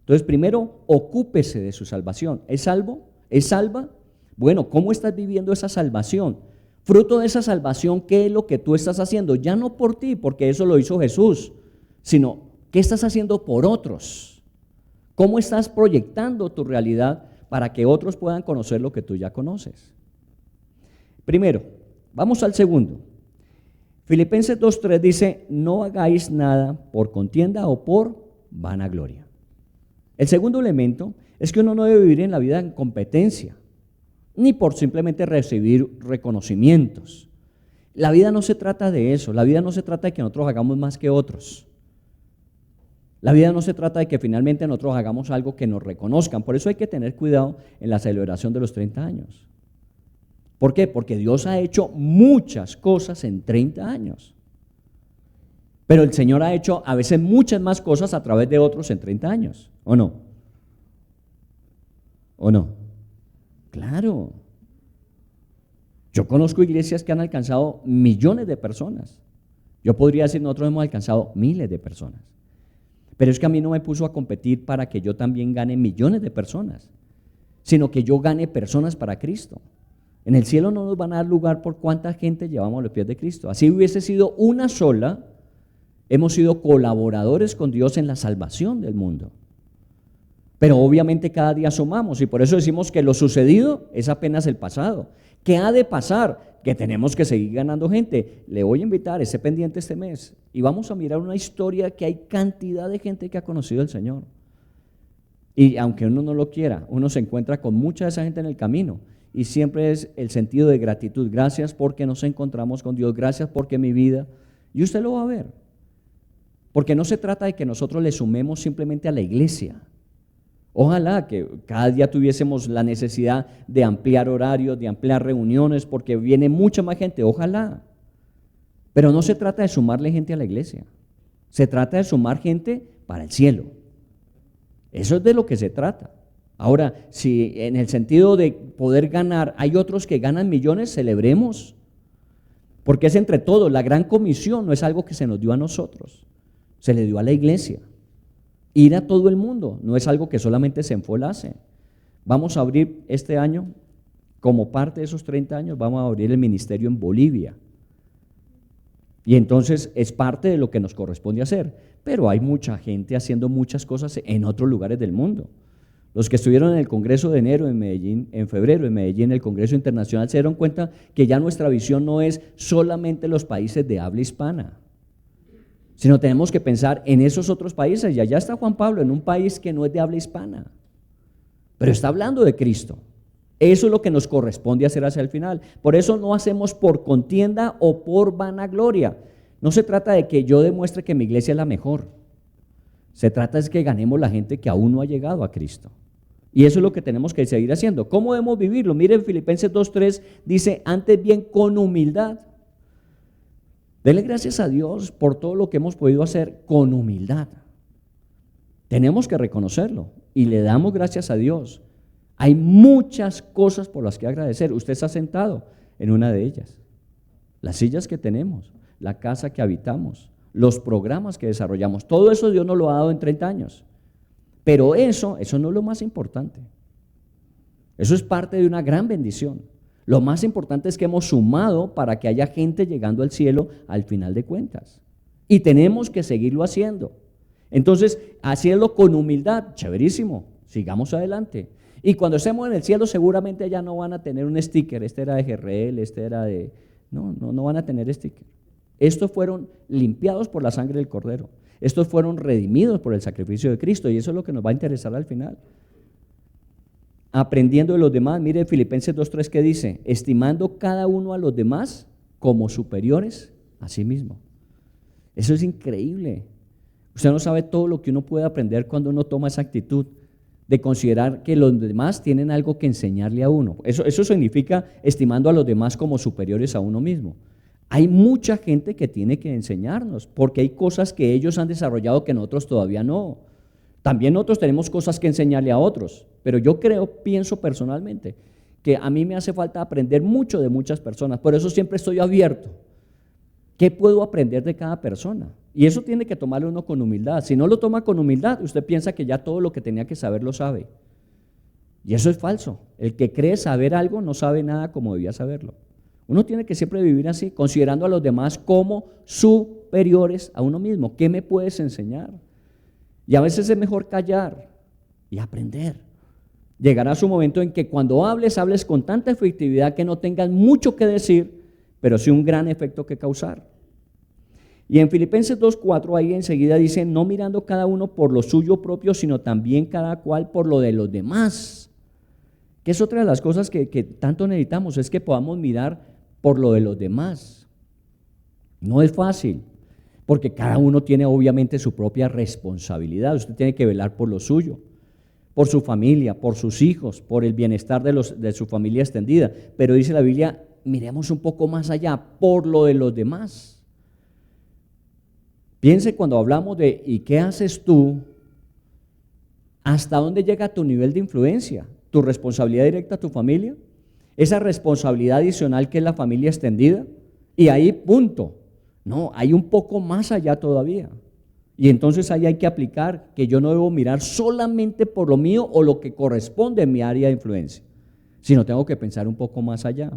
Speaker 3: Entonces, primero, ocúpese de su salvación. ¿Es salvo? ¿Es salva? Bueno, ¿cómo estás viviendo esa salvación? Fruto de esa salvación, ¿qué es lo que tú estás haciendo? Ya no por ti, porque eso lo hizo Jesús, sino ¿qué estás haciendo por otros? ¿Cómo estás proyectando tu realidad para que otros puedan conocer lo que tú ya conoces? Primero, vamos al segundo. Filipenses 2:3 dice, no hagáis nada por contienda o por vanagloria. El segundo elemento es que uno no debe vivir en la vida en competencia, ni por simplemente recibir reconocimientos. La vida no se trata de eso, la vida no se trata de que nosotros hagamos más que otros. La vida no se trata de que finalmente nosotros hagamos algo que nos reconozcan. Por eso hay que tener cuidado en la celebración de los 30 años. ¿Por qué? Porque Dios ha hecho muchas cosas en 30 años. Pero el Señor ha hecho a veces muchas más cosas a través de otros en 30 años. ¿O no? ¿O no? Claro. Yo conozco iglesias que han alcanzado millones de personas. Yo podría decir, nosotros hemos alcanzado miles de personas. Pero es que a mí no me puso a competir para que yo también gane millones de personas, sino que yo gane personas para Cristo. En el cielo no nos van a dar lugar por cuánta gente llevamos a los pies de Cristo. Así hubiese sido una sola, hemos sido colaboradores con Dios en la salvación del mundo. Pero obviamente cada día sumamos y por eso decimos que lo sucedido es apenas el pasado. ¿Qué ha de pasar? Que tenemos que seguir ganando gente. Le voy a invitar, esté pendiente este mes y vamos a mirar una historia que hay cantidad de gente que ha conocido al Señor. Y aunque uno no lo quiera, uno se encuentra con mucha de esa gente en el camino y siempre es el sentido de gratitud. Gracias porque nos encontramos con Dios, gracias porque mi vida, y usted lo va a ver. Porque no se trata de que nosotros le sumemos simplemente a la iglesia. Ojalá que cada día tuviésemos la necesidad de ampliar horarios, de ampliar reuniones, porque viene mucha más gente, ojalá. Pero no se trata de sumarle gente a la iglesia, se trata de sumar gente para el cielo. Eso es de lo que se trata. Ahora, si en el sentido de poder ganar, hay otros que ganan millones, celebremos, porque es entre todos. La gran comisión no es algo que se nos dio a nosotros, se le dio a la iglesia. Ir a todo el mundo, no es algo que solamente Senfol hace. Vamos a abrir este año, como parte de esos 30 años, vamos a abrir el ministerio en Bolivia. Y entonces es parte de lo que nos corresponde hacer. Pero hay mucha gente haciendo muchas cosas en otros lugares del mundo. Los que estuvieron en el Congreso de enero en Medellín, en febrero en Medellín, el Congreso Internacional, se dieron cuenta que ya nuestra visión no es solamente los países de habla hispana, sino tenemos que pensar en esos otros países. Y allá está Juan Pablo, en un país que no es de habla hispana, pero está hablando de Cristo. Eso es lo que nos corresponde hacer hacia el final. Por eso no hacemos por contienda o por vanagloria. No se trata de que yo demuestre que mi iglesia es la mejor. Se trata de que ganemos la gente que aún no ha llegado a Cristo. Y eso es lo que tenemos que seguir haciendo. ¿Cómo debemos vivirlo? Miren, Filipenses 2:3 dice, antes bien con humildad. Dele gracias a Dios por todo lo que hemos podido hacer con humildad. Tenemos que reconocerlo y le damos gracias a Dios. Hay muchas cosas por las que agradecer. Usted está sentado en una de ellas. Las sillas que tenemos, la casa que habitamos, los programas que desarrollamos, todo eso Dios nos lo ha dado en 30 años. Pero eso no es lo más importante. Eso es parte de una gran bendición. Lo más importante es que hemos sumado para que haya gente llegando al cielo al final de cuentas. Y tenemos que seguirlo haciendo. Entonces, hacerlo con humildad, chéverísimo, sigamos adelante. Y cuando estemos en el cielo, seguramente ya no van a tener un sticker, este era de GRL, este era de... No van a tener sticker. Estos fueron limpiados por la sangre del Cordero. Estos fueron redimidos por el sacrificio de Cristo y eso es lo que nos va a interesar al final. Aprendiendo de los demás, mire Filipenses 2:3 que dice, estimando cada uno a los demás como superiores a sí mismo. Eso es increíble. Usted no sabe todo lo que uno puede aprender cuando uno toma esa actitud de considerar que los demás tienen algo que enseñarle a uno. Eso significa estimando a los demás como superiores a uno mismo. Hay mucha gente que tiene que enseñarnos, porque hay cosas que ellos han desarrollado que nosotros todavía no. También nosotros tenemos cosas que enseñarle a otros, pero yo pienso personalmente, que a mí me hace falta aprender mucho de muchas personas, por eso siempre estoy abierto. ¿Qué puedo aprender de cada persona? Y eso tiene que tomarlo uno con humildad. Si no lo toma con humildad, usted piensa que ya todo lo que tenía que saber lo sabe. Y eso es falso. El que cree saber algo no sabe nada como debía saberlo. Uno tiene que siempre vivir así, considerando a los demás como superiores a uno mismo. ¿Qué me puedes enseñar? Y a veces es mejor callar y aprender. Llegará su momento en que cuando hables con tanta efectividad que no tengas mucho que decir, pero sí un gran efecto que causar. Y en Filipenses 2:4 ahí enseguida dice, no mirando cada uno por lo suyo propio, sino también cada cual por lo de los demás. Que es otra de las cosas que tanto necesitamos, es que podamos mirar por lo de los demás. No es fácil, porque cada uno tiene obviamente su propia responsabilidad. Usted tiene que velar por lo suyo, por su familia, por sus hijos, por el bienestar de su familia extendida. Pero dice la Biblia, miremos un poco más allá, por lo de los demás. Piense cuando hablamos de ¿y qué haces tú? ¿Hasta dónde llega tu nivel de influencia? ¿Tu responsabilidad directa a tu familia? ¿Esa responsabilidad adicional que es la familia extendida? Y ahí punto. No, hay un poco más allá todavía. Y entonces ahí hay que aplicar que yo no debo mirar solamente por lo mío o lo que corresponde en mi área de influencia, sino tengo que pensar un poco más allá.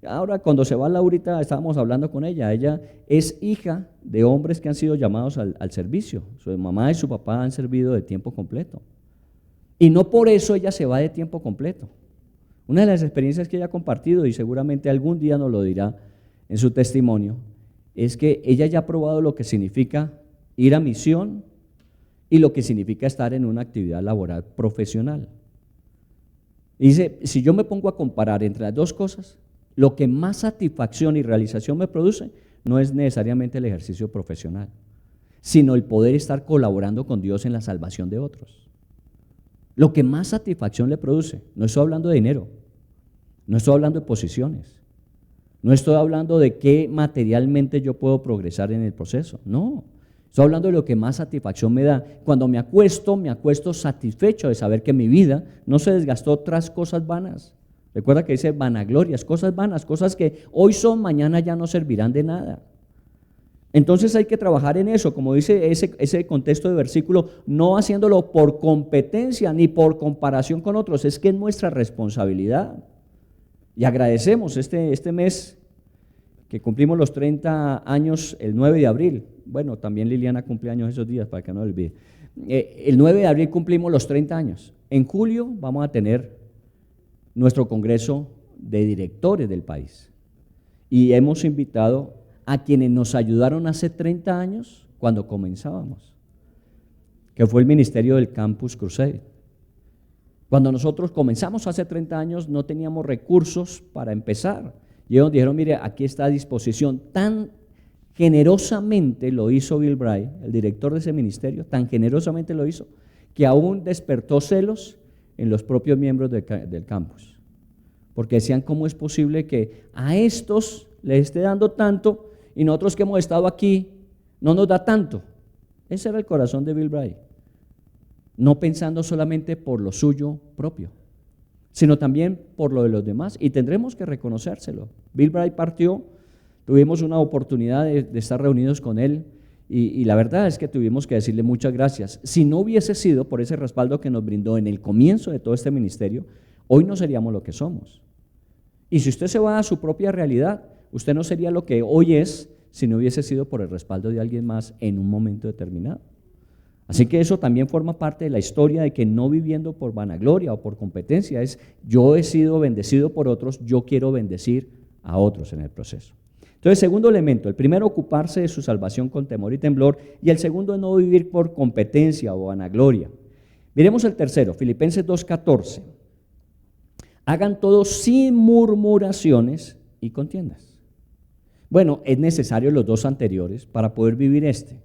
Speaker 3: Ahora, cuando se va Laurita, estábamos hablando con ella es hija de hombres que han sido llamados al servicio. Su mamá y su papá han servido de tiempo completo. Y no por eso ella se va de tiempo completo. Una de las experiencias que ella ha compartido, y seguramente algún día nos lo dirá en su testimonio, es que ella ya ha probado lo que significa ir a misión y lo que significa estar en una actividad laboral profesional. Y dice, si yo me pongo a comparar entre las dos cosas, lo que más satisfacción y realización me produce no es necesariamente el ejercicio profesional, sino el poder estar colaborando con Dios en la salvación de otros. Lo que más satisfacción le produce, no estoy hablando de dinero, no estoy hablando de posiciones, no estoy hablando de qué materialmente yo puedo progresar en el proceso, no. Estoy hablando de lo que más satisfacción me da. Cuando me acuesto satisfecho de saber que mi vida no se desgastó tras cosas vanas. Recuerda que dice vanaglorias, cosas vanas, cosas que hoy son, mañana ya no servirán de nada. Entonces hay que trabajar en eso, como dice ese contexto de versículo, no haciéndolo por competencia ni por comparación con otros, es que es nuestra responsabilidad. Y agradecemos este mes que cumplimos los 30 años el 9 de abril. Bueno, también Liliana cumple años esos días, para que no lo olvide. El 9 de abril cumplimos los 30 años. En julio vamos a tener nuestro congreso de directores del país. Y hemos invitado a quienes nos ayudaron hace 30 años cuando comenzábamos, que fue el ministerio del Campus Crusade. Cuando nosotros comenzamos hace 30 años no teníamos recursos para empezar. Y ellos dijeron, mire, aquí está a disposición. Tan generosamente lo hizo Bill Bray, el director de ese ministerio, tan generosamente lo hizo, que aún despertó celos en los propios miembros del campus. Porque decían, ¿cómo es posible que a estos les esté dando tanto y nosotros que hemos estado aquí no nos da tanto? Ese era el corazón de Bill Bray. No pensando solamente por lo suyo propio, sino también por lo de los demás, y tendremos que reconocérselo. Bill Bray partió, tuvimos una oportunidad de estar reunidos con él, y la verdad es que tuvimos que decirle muchas gracias. Si no hubiese sido por ese respaldo que nos brindó en el comienzo de todo este ministerio, hoy no seríamos lo que somos. Y si usted se va a su propia realidad, usted no sería lo que hoy es si no hubiese sido por el respaldo de alguien más en un momento determinado. Así que eso también forma parte de la historia de que no viviendo por vanagloria o por competencia, es yo he sido bendecido por otros, yo quiero bendecir a otros en el proceso. Entonces, segundo elemento, el primero, ocuparse de su salvación con temor y temblor, y el segundo, no vivir por competencia o vanagloria. Miremos el tercero, Filipenses 2:14. Hagan todo sin murmuraciones y contiendas. Bueno, es necesario los dos anteriores para poder vivir este.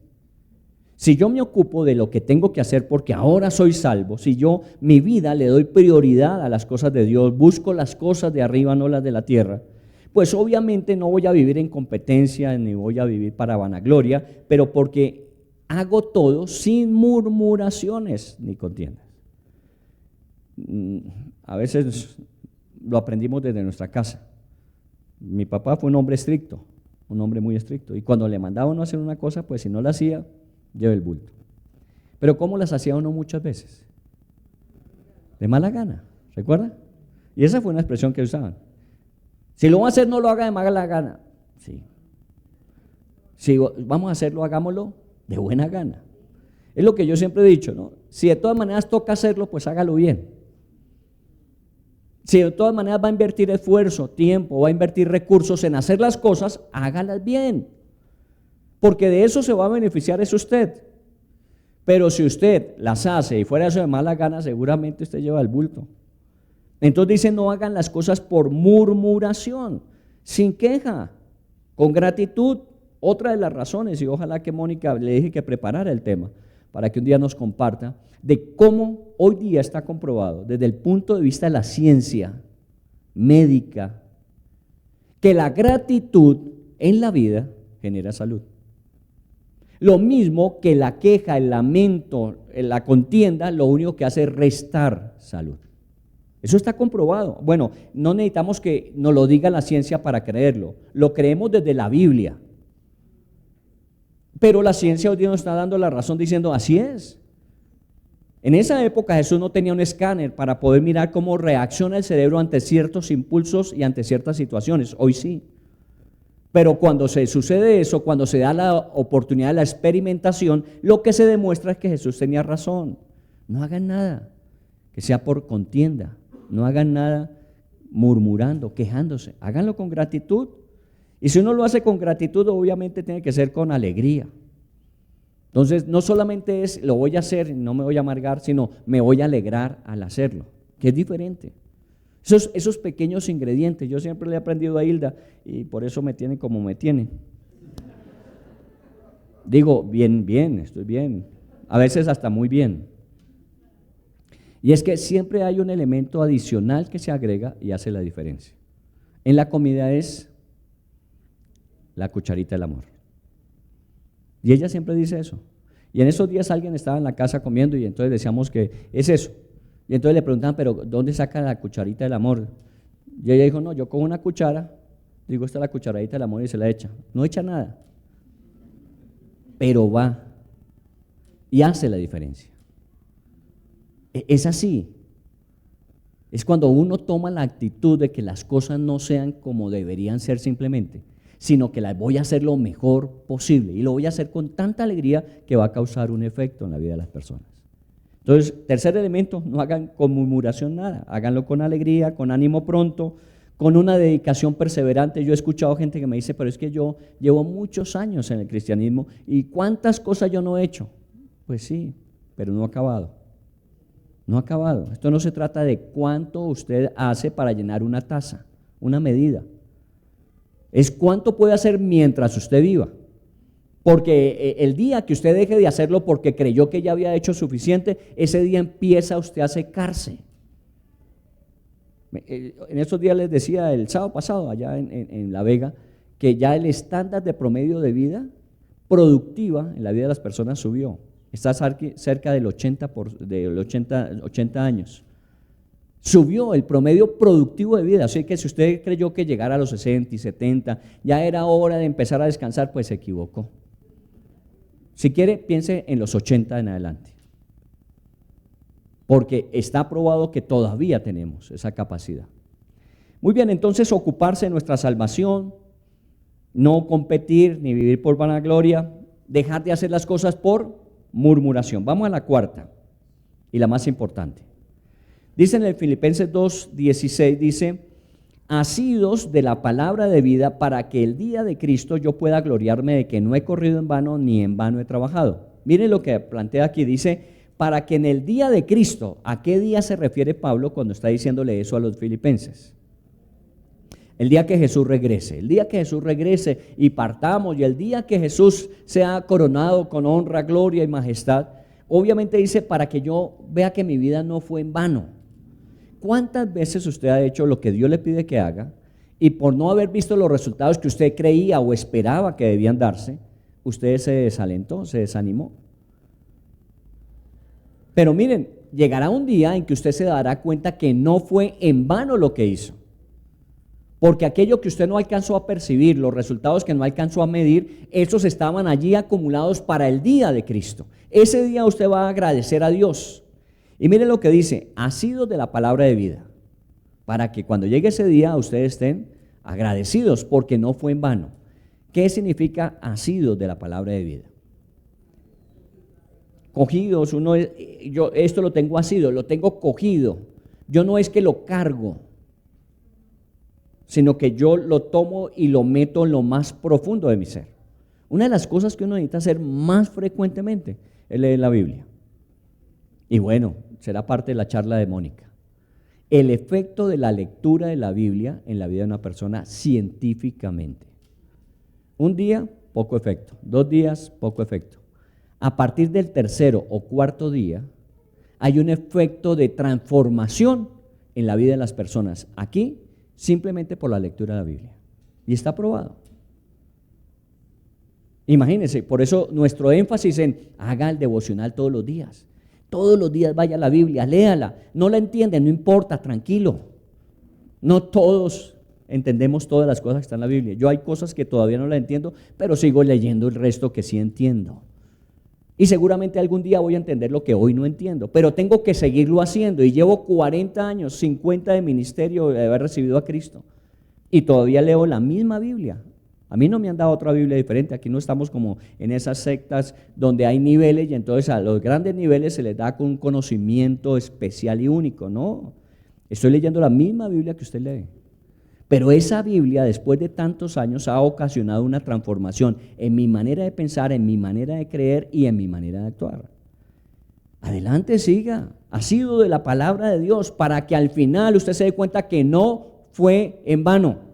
Speaker 3: Si yo me ocupo de lo que tengo que hacer porque ahora soy salvo, si yo mi vida le doy prioridad a las cosas de Dios, busco las cosas de arriba, no las de la tierra, pues obviamente no voy a vivir en competencia ni voy a vivir para vanagloria, pero porque hago todo sin murmuraciones ni contiendas. A veces lo aprendimos desde nuestra casa. Mi papá fue un hombre estricto, un hombre muy estricto, y cuando le mandaba a uno hacer una cosa, pues si no la hacía, lleve el bulto. Pero ¿cómo las hacía uno muchas veces? De mala gana, ¿recuerda? Y esa fue una expresión que usaban. Si lo va a hacer, no lo haga de mala gana. Sí. Si vamos a hacerlo, hagámoslo de buena gana. Es lo que yo siempre he dicho, ¿no? Si de todas maneras toca hacerlo, pues hágalo bien. Si de todas maneras va a invertir esfuerzo, tiempo, va a invertir recursos en hacer las cosas, hágalas bien. Porque de eso se va a beneficiar es usted. Pero si usted las hace y fuera eso de mala gana, seguramente usted lleva el bulto. Entonces dice, no hagan las cosas por murmuración, sin queja, con gratitud. Otra de las razones, y ojalá que Mónica le dije que preparara el tema, para que un día nos comparta, de cómo hoy día está comprobado, desde el punto de vista de la ciencia médica, que la gratitud en la vida genera salud. Lo mismo que la queja, el lamento, la contienda, lo único que hace es restar salud. Eso está comprobado. Bueno, no necesitamos que nos lo diga la ciencia para creerlo. Lo creemos desde la Biblia. Pero la ciencia hoy día nos está dando la razón diciendo, así es. En esa época Jesús no tenía un escáner para poder mirar cómo reacciona el cerebro ante ciertos impulsos y ante ciertas situaciones. Hoy sí. Pero cuando se sucede eso, cuando se da la oportunidad de la experimentación, lo que se demuestra es que Jesús tenía razón. No hagan nada que sea por contienda. No hagan nada murmurando, quejándose. Háganlo con gratitud. Y si uno lo hace con gratitud, obviamente tiene que ser con alegría. Entonces, no solamente es lo voy a hacer y no me voy a amargar, sino me voy a alegrar al hacerlo, que es diferente. Esos pequeños ingredientes, yo siempre le he aprendido a Hilda y por eso me tienen como me tienen. Digo, bien, estoy bien, a veces hasta muy bien. Y es que siempre hay un elemento adicional que se agrega y hace la diferencia. En la comida es la cucharita del amor. Y ella siempre dice eso. Y en esos días alguien estaba en la casa comiendo y entonces decíamos que es eso. Y entonces le preguntaban, pero ¿dónde saca la cucharita del amor? Y ella dijo, no, yo cojo una cuchara, digo, esta es la cucharadita del amor y se la echa. No echa nada, pero va y hace la diferencia. Es así. Es cuando uno toma la actitud de que las cosas no sean como deberían ser simplemente, sino que las voy a hacer lo mejor posible y lo voy a hacer con tanta alegría que va a causar un efecto en la vida de las personas. Entonces, tercer elemento, no hagan con murmuración nada, háganlo con alegría, con ánimo pronto, con una dedicación perseverante. Yo he escuchado gente que me dice, pero es que yo llevo muchos años en el cristianismo y ¿cuántas cosas yo no he hecho? Pues sí, pero no ha acabado. No ha acabado. Esto no se trata de cuánto usted hace para llenar una taza, una medida. Es cuánto puede hacer mientras usted viva. Porque el día que usted deje de hacerlo porque creyó que ya había hecho suficiente, ese día empieza usted a secarse. En estos días les decía el sábado pasado allá en La Vega que ya el estándar de promedio de vida productiva en la vida de las personas subió. Está cerca del 80 años. Subió el promedio productivo de vida, así que si usted creyó que llegara a los 60 y 70 ya era hora de empezar a descansar, pues se equivocó. Si quiere, piense en los 80 en adelante, porque está probado que todavía tenemos esa capacidad. Muy bien, entonces ocuparse de nuestra salvación, no competir ni vivir por vanagloria, dejar de hacer las cosas por murmuración. Vamos a la cuarta y la más importante. Dice en el Filipenses 2:16, dice, asidos de la palabra de vida para que el día de Cristo yo pueda gloriarme de que no he corrido en vano ni en vano he trabajado. Miren lo que plantea aquí, dice, para que en el día de Cristo, ¿a qué día se refiere Pablo cuando está diciéndole eso a los filipenses? El día que Jesús regrese, el día que Jesús regrese y partamos, y el día que Jesús sea coronado con honra, gloria y majestad, obviamente dice, para que yo vea que mi vida no fue en vano. ¿Cuántas veces usted ha hecho lo que Dios le pide que haga y por no haber visto los resultados que usted creía o esperaba que debían darse, usted se desalentó, se desanimó? Pero miren, llegará un día en que usted se dará cuenta que no fue en vano lo que hizo. Porque aquello que usted no alcanzó a percibir, los resultados que no alcanzó a medir, esos estaban allí acumulados para el día de Cristo. Ese día usted va a agradecer a Dios. Y miren lo que dice, asidos de la palabra de vida, para que cuando llegue ese día ustedes estén agradecidos porque no fue en vano. ¿Qué significa asidos de la palabra de vida? Cogidos, yo esto lo tengo asido, lo tengo cogido. Yo no es que lo cargo, sino que yo lo tomo y lo meto en lo más profundo de mi ser. Una de las cosas que uno necesita hacer más frecuentemente es leer la Biblia. Y bueno, será parte de la charla de Mónica. El efecto de la lectura de la Biblia en la vida de una persona científicamente. Un día, poco efecto. 2 días, poco efecto. A partir del 3.º o 4.º día, hay un efecto de transformación en la vida de las personas. Aquí, simplemente por la lectura de la Biblia. Y está probado. Imagínense, por eso nuestro énfasis en haga el devocional todos los días. Todos los días vaya a la Biblia, léala. No la entienden, no importa, tranquilo. No todos entendemos todas las cosas que están en la Biblia. Yo hay cosas que todavía no las entiendo, pero sigo leyendo el resto que sí entiendo. Y seguramente algún día voy a entender lo que hoy no entiendo, pero tengo que seguirlo haciendo. Y llevo 40 años, 50 de ministerio de haber recibido a Cristo. Y todavía leo la misma Biblia. A mí no me han dado otra Biblia diferente. Aquí no estamos como en esas sectas donde hay niveles y entonces a los grandes niveles se les da con un conocimiento especial y único. No, estoy leyendo la misma Biblia que usted lee. Pero esa Biblia, después de tantos años, ha ocasionado una transformación en mi manera de pensar, en mi manera de creer y en mi manera de actuar. Adelante, siga. Ha sido de la palabra de Dios para que al final usted se dé cuenta que no fue en vano.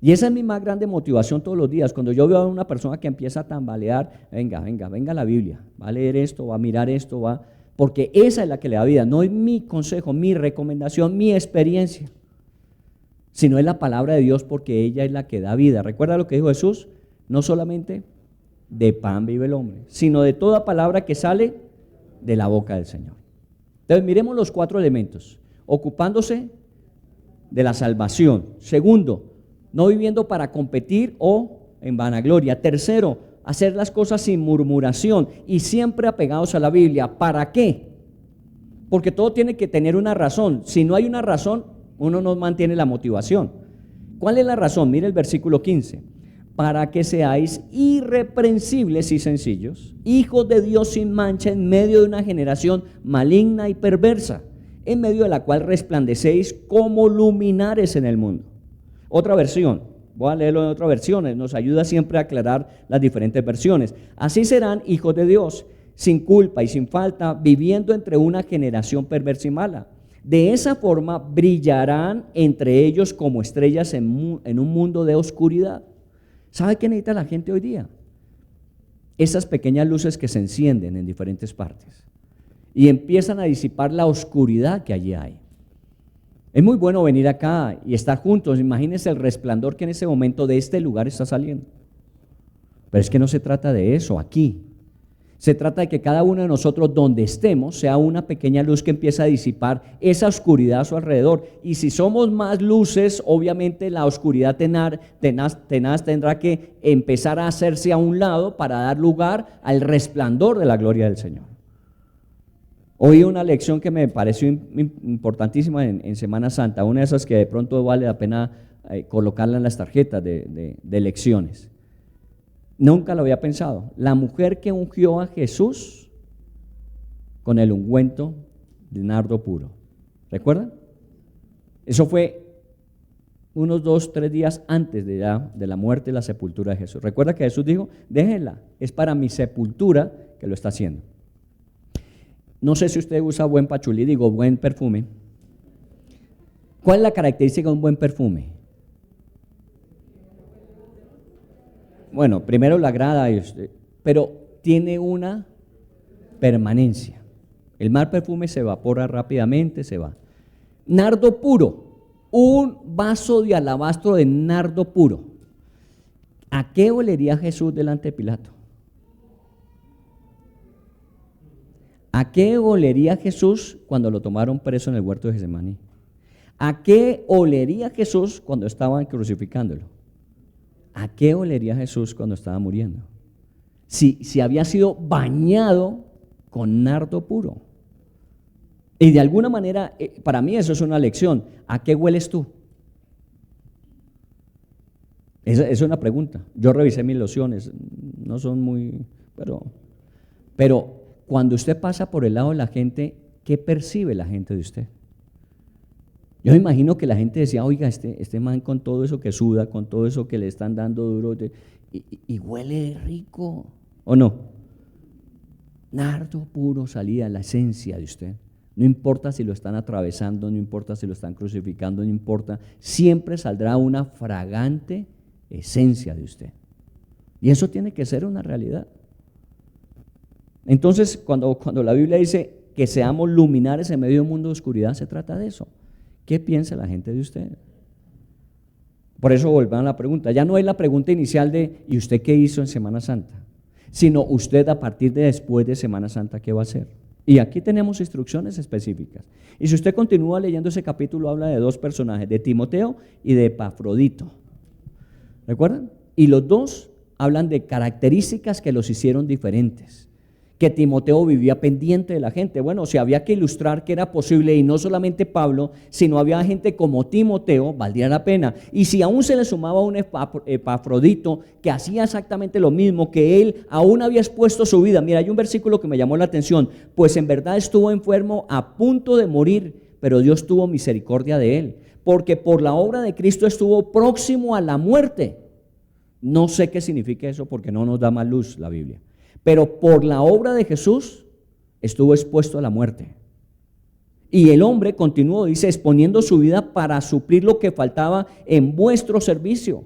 Speaker 3: Y esa es mi más grande motivación todos los días. Cuando yo veo a una persona que empieza a tambalear, venga a la Biblia, va a leer esto, va a mirar esto, porque esa es la que le da vida. No es mi consejo, mi recomendación, mi experiencia, sino es la palabra de Dios, porque ella es la que da vida. ¿Recuerda lo que dijo Jesús? No solamente de pan vive el hombre, sino de toda palabra que sale de la boca del Señor. Entonces miremos los 4 elementos. Ocupándose de la salvación. Segundo, no viviendo para competir o en vanagloria. Tercero, hacer las cosas sin murmuración y siempre apegados a la Biblia. ¿Para qué? Porque todo tiene que tener una razón. Si no hay una razón, uno no mantiene la motivación. ¿Cuál es la razón? Mire el versículo 15. Para que seáis irreprensibles y sencillos, hijos de Dios sin mancha en medio de una generación maligna y perversa, en medio de la cual resplandecéis como luminares en el mundo. Otra versión, voy a leerlo en otra versión, nos ayuda siempre a aclarar las diferentes versiones. Así serán hijos de Dios, sin culpa y sin falta, viviendo entre una generación perversa y mala. De esa forma brillarán entre ellos como estrellas en un mundo de oscuridad. ¿Sabe qué necesita la gente hoy día? Esas pequeñas luces que se encienden en diferentes partes y empiezan a disipar la oscuridad que allí hay. Es muy bueno venir acá y estar juntos. Imagínense el resplandor que en ese momento de este lugar está saliendo. Pero es que no se trata de eso aquí. Se trata de que cada uno de nosotros, donde estemos, sea una pequeña luz que empieza a disipar esa oscuridad a su alrededor. Y si somos más luces, obviamente la oscuridad tenaz tendrá que empezar a hacerse a un lado para dar lugar al resplandor de la gloria del Señor. Oí una lección que me pareció importantísima en Semana Santa, una de esas que de pronto vale la pena colocarla en las tarjetas de lecciones. Nunca lo había pensado. La mujer que ungió a Jesús con el ungüento de nardo puro. ¿Recuerdan? Eso fue unos 2-3 días antes de la muerte y la sepultura de Jesús. ¿Recuerda que Jesús dijo, déjenla, es para mi sepultura que lo está haciendo? No sé si usted usa buen pachulí, digo buen perfume. ¿Cuál es la característica de un buen perfume? Bueno, primero le agrada a usted, pero tiene una permanencia. El mal perfume se evapora rápidamente, se va. Nardo puro, un vaso de alabastro de nardo puro. ¿A qué olería Jesús delante de Pilato? ¿A qué olería Jesús cuando lo tomaron preso en el huerto de Getsemaní? ¿A qué olería Jesús cuando estaban crucificándolo? ¿A qué olería Jesús cuando estaba muriendo? Si había sido bañado con nardo puro. Y de alguna manera, para mí eso es una lección. ¿A qué hueles tú? Esa es una pregunta. Yo revisé mis lociones, no son muy, pero cuando usted pasa por el lado de la gente, ¿qué percibe la gente de usted? Yo me imagino que la gente decía, oiga, este man con todo eso que suda, con todo eso que le están dando duro, y huele rico, ¿o no? Nardo puro salía la esencia de usted. No importa si lo están atravesando, no importa si lo están crucificando, no importa, siempre saldrá una fragante esencia de usted. Y eso tiene que ser una realidad. Entonces, cuando la Biblia dice que seamos luminares en medio de un mundo de oscuridad, se trata de eso. ¿Qué piensa la gente de usted? Por eso volvamos a la pregunta. Ya no es la pregunta inicial de ¿y usted qué hizo en Semana Santa? Sino usted a partir de después de Semana Santa, ¿qué va a hacer? Y aquí tenemos instrucciones específicas. Y si usted continúa leyendo ese capítulo, habla de dos personajes, de Timoteo y de Epafrodito. ¿Recuerdan? Y los dos hablan de características que los hicieron diferentes. Que Timoteo vivía pendiente de la gente. Bueno, si había que ilustrar que era posible, y no solamente Pablo, sino había gente como Timoteo, valdría la pena. Y si aún se le sumaba un Epafrodito que hacía exactamente lo mismo, que él aún había expuesto su vida. Mira, hay un versículo que me llamó la atención, pues en verdad estuvo enfermo a punto de morir, pero Dios tuvo misericordia de él, porque por la obra de Cristo estuvo próximo a la muerte. No sé qué significa eso porque no nos da más luz la Biblia. Pero por la obra de Jesús estuvo expuesto a la muerte. Y el hombre continuó, dice, exponiendo su vida para suplir lo que faltaba en vuestro servicio.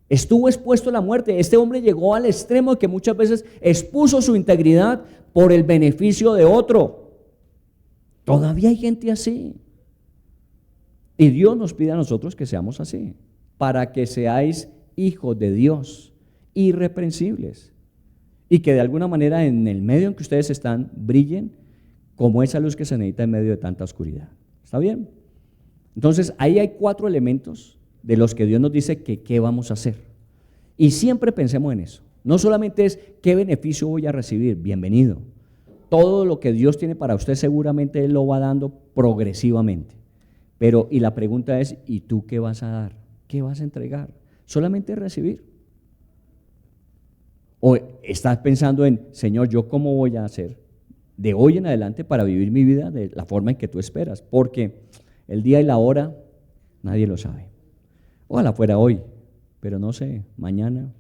Speaker 3: Estuvo expuesto a la muerte. Este hombre llegó al extremo de que muchas veces expuso su integridad por el beneficio de otro. Todavía hay gente así. Y Dios nos pide a nosotros que seamos así, para que seáis hijos de Dios, irreprensibles. Y que de alguna manera en el medio en que ustedes están brillen como esa luz que se necesita en medio de tanta oscuridad. ¿Está bien? Entonces ahí hay 4 elementos de los que Dios nos dice que qué vamos a hacer. Y siempre pensemos en eso. No solamente es qué beneficio voy a recibir, bienvenido. Todo lo que Dios tiene para usted seguramente Él lo va dando progresivamente. Pero y la pregunta es, ¿y tú qué vas a dar? ¿Qué vas a entregar? Solamente recibir. O estás pensando en, Señor, ¿yo cómo voy a hacer de hoy en adelante para vivir mi vida de la forma en que tú esperas? Porque el día y la hora nadie lo sabe. Ojalá fuera hoy, pero no sé, mañana,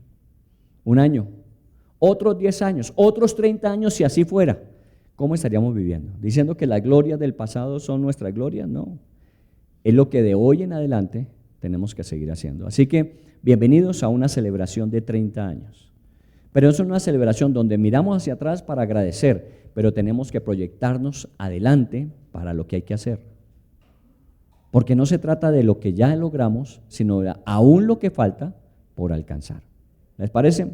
Speaker 3: un año, otros 10 años, otros 30 años, si así fuera, ¿cómo estaríamos viviendo? Diciendo que las glorias del pasado son nuestras glorias, no. Es lo que de hoy en adelante tenemos que seguir haciendo. Así que bienvenidos a una celebración de 30 años. Pero es una celebración donde miramos hacia atrás para agradecer, pero tenemos que proyectarnos adelante para lo que hay que hacer. Porque no se trata de lo que ya logramos, sino de aún lo que falta por alcanzar. ¿Les parece?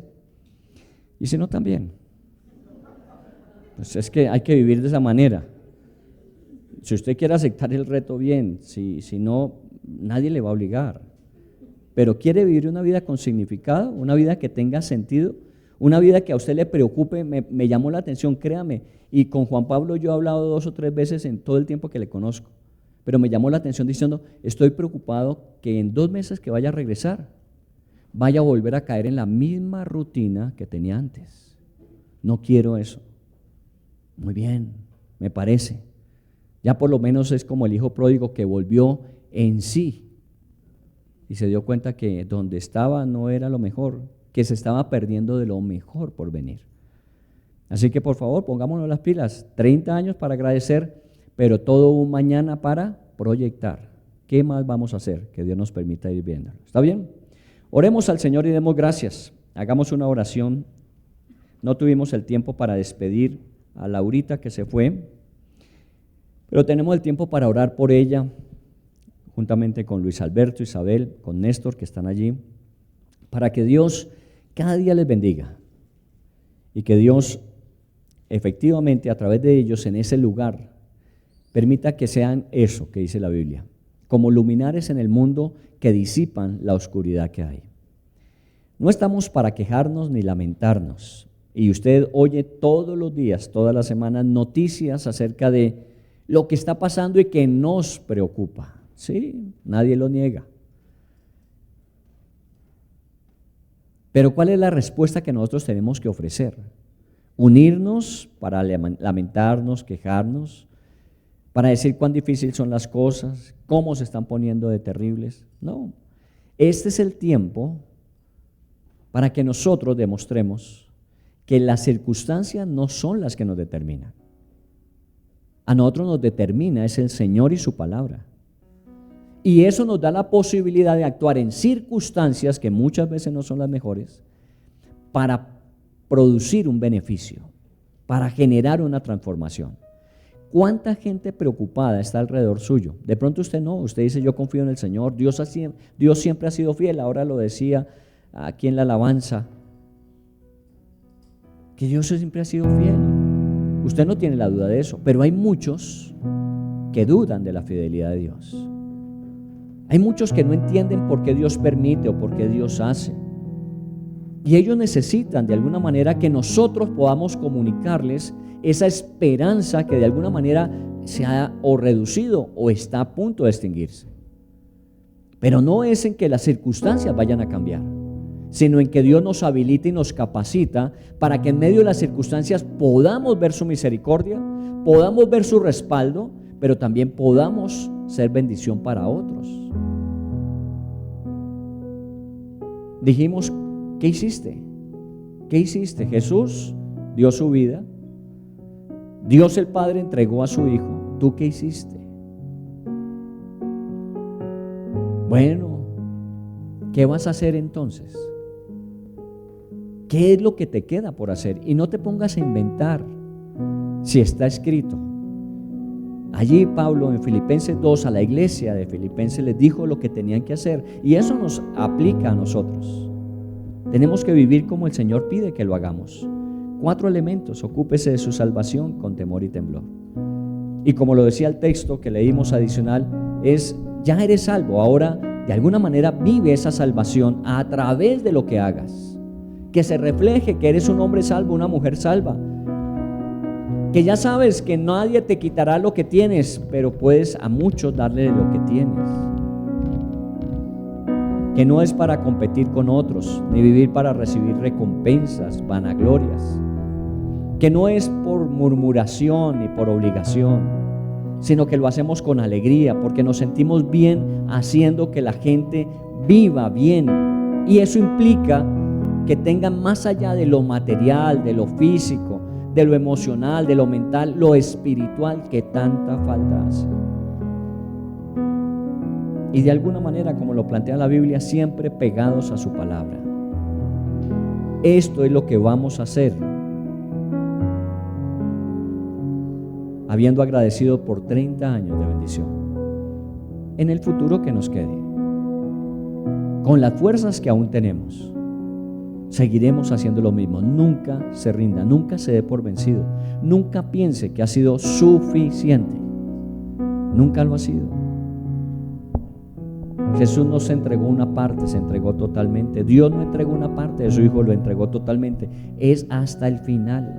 Speaker 3: Y si no, también. Pues es que hay que vivir de esa manera. Si usted quiere aceptar el reto, bien. Si no, nadie le va a obligar. Pero quiere vivir una vida con significado, una vida que tenga sentido, una vida que a usted le preocupe. Me llamó la atención, créame, y con Juan Pablo yo he hablado 2 o 3 veces en todo el tiempo que le conozco, pero me llamó la atención diciendo, estoy preocupado que en 2 meses que vaya a regresar, vaya a volver a caer en la misma rutina que tenía antes. No quiero eso. Muy bien, me parece. Ya por lo menos es como el hijo pródigo que volvió en sí y se dio cuenta que donde estaba no era lo mejor, que se estaba perdiendo de lo mejor por venir. Así que por favor, pongámonos las pilas, 30 años para agradecer, pero todo un mañana para proyectar. ¿Qué más vamos a hacer? Que Dios nos permita ir viendo. ¿Está bien? Oremos al Señor y demos gracias. Hagamos una oración. No tuvimos el tiempo para despedir a Laurita que se fue, pero tenemos el tiempo para orar por ella, juntamente con Luis Alberto, Isabel, con Néstor que están allí, para que Dios cada día les bendiga y que Dios efectivamente a través de ellos en ese lugar permita que sean eso que dice la Biblia, como luminares en el mundo que disipan la oscuridad que hay. No estamos para quejarnos ni lamentarnos, y usted oye todos los días, todas las semanas, noticias acerca de lo que está pasando y que nos preocupa. Sí, nadie lo niega. Pero ¿cuál es la respuesta que nosotros tenemos que ofrecer? ¿Unirnos para lamentarnos, quejarnos, para decir cuán difíciles son las cosas, cómo se están poniendo de terribles? No, este es el tiempo para que nosotros demostremos que las circunstancias no son las que nos determinan. A nosotros nos determina es el Señor y su palabra. Y eso nos da la posibilidad de actuar en circunstancias que muchas veces no son las mejores para producir un beneficio, para generar una transformación. ¿Cuánta gente preocupada está alrededor suyo? De pronto usted no, usted dice yo confío en el Señor, Dios siempre ha sido fiel, ahora lo decía aquí en la alabanza, que Dios siempre ha sido fiel. Usted no tiene la duda de eso, pero hay muchos que dudan de la fidelidad de Dios. Hay muchos que no entienden por qué Dios permite o por qué Dios hace. Y ellos necesitan de alguna manera que nosotros podamos comunicarles esa esperanza que de alguna manera se ha o reducido o está a punto de extinguirse. Pero no es en que las circunstancias vayan a cambiar, sino en que Dios nos habilita y nos capacita para que en medio de las circunstancias podamos ver su misericordia, podamos ver su respaldo, pero también podamos ser bendición para otros. Dijimos, ¿qué hiciste? ¿Qué hiciste? Jesús dio su vida, Dios el Padre entregó a su Hijo. ¿Tú qué hiciste? Bueno, ¿qué vas a hacer entonces? ¿Qué es lo que te queda por hacer? Y no te pongas a inventar si está escrito. Allí Pablo en Filipenses 2 a la iglesia de Filipenses les dijo lo que tenían que hacer, y eso nos aplica a nosotros. Tenemos que vivir como el Señor pide que lo hagamos. 4 elementos: ocúpese de su salvación con temor y temblor. Y como lo decía el texto que leímos adicional, es ya eres salvo, ahora de alguna manera vive esa salvación a través de lo que hagas, que se refleje que eres un hombre salvo, una mujer salva, que ya sabes que nadie te quitará lo que tienes, pero puedes a muchos darle lo que tienes, que no es para competir con otros, ni vivir para recibir recompensas, vanaglorias, que no es por murmuración ni por obligación, sino que lo hacemos con alegría, porque nos sentimos bien haciendo que la gente viva bien, y eso implica que tengan más allá de lo material, de lo físico, de lo emocional, de lo mental, lo espiritual que tanta falta hace. Y de alguna manera, como lo plantea la Biblia, siempre pegados a su palabra. Esto es lo que vamos a hacer, habiendo agradecido por 30 años de bendición, en el futuro que nos quede, con las fuerzas que aún tenemos. Seguiremos haciendo lo mismo. Nunca se rinda, nunca se dé por vencido, nunca piense que ha sido suficiente. Nunca lo ha sido. Jesús no se entregó una parte, se entregó totalmente. Dios no entregó una parte de su Hijo, lo entregó totalmente. Es hasta el final.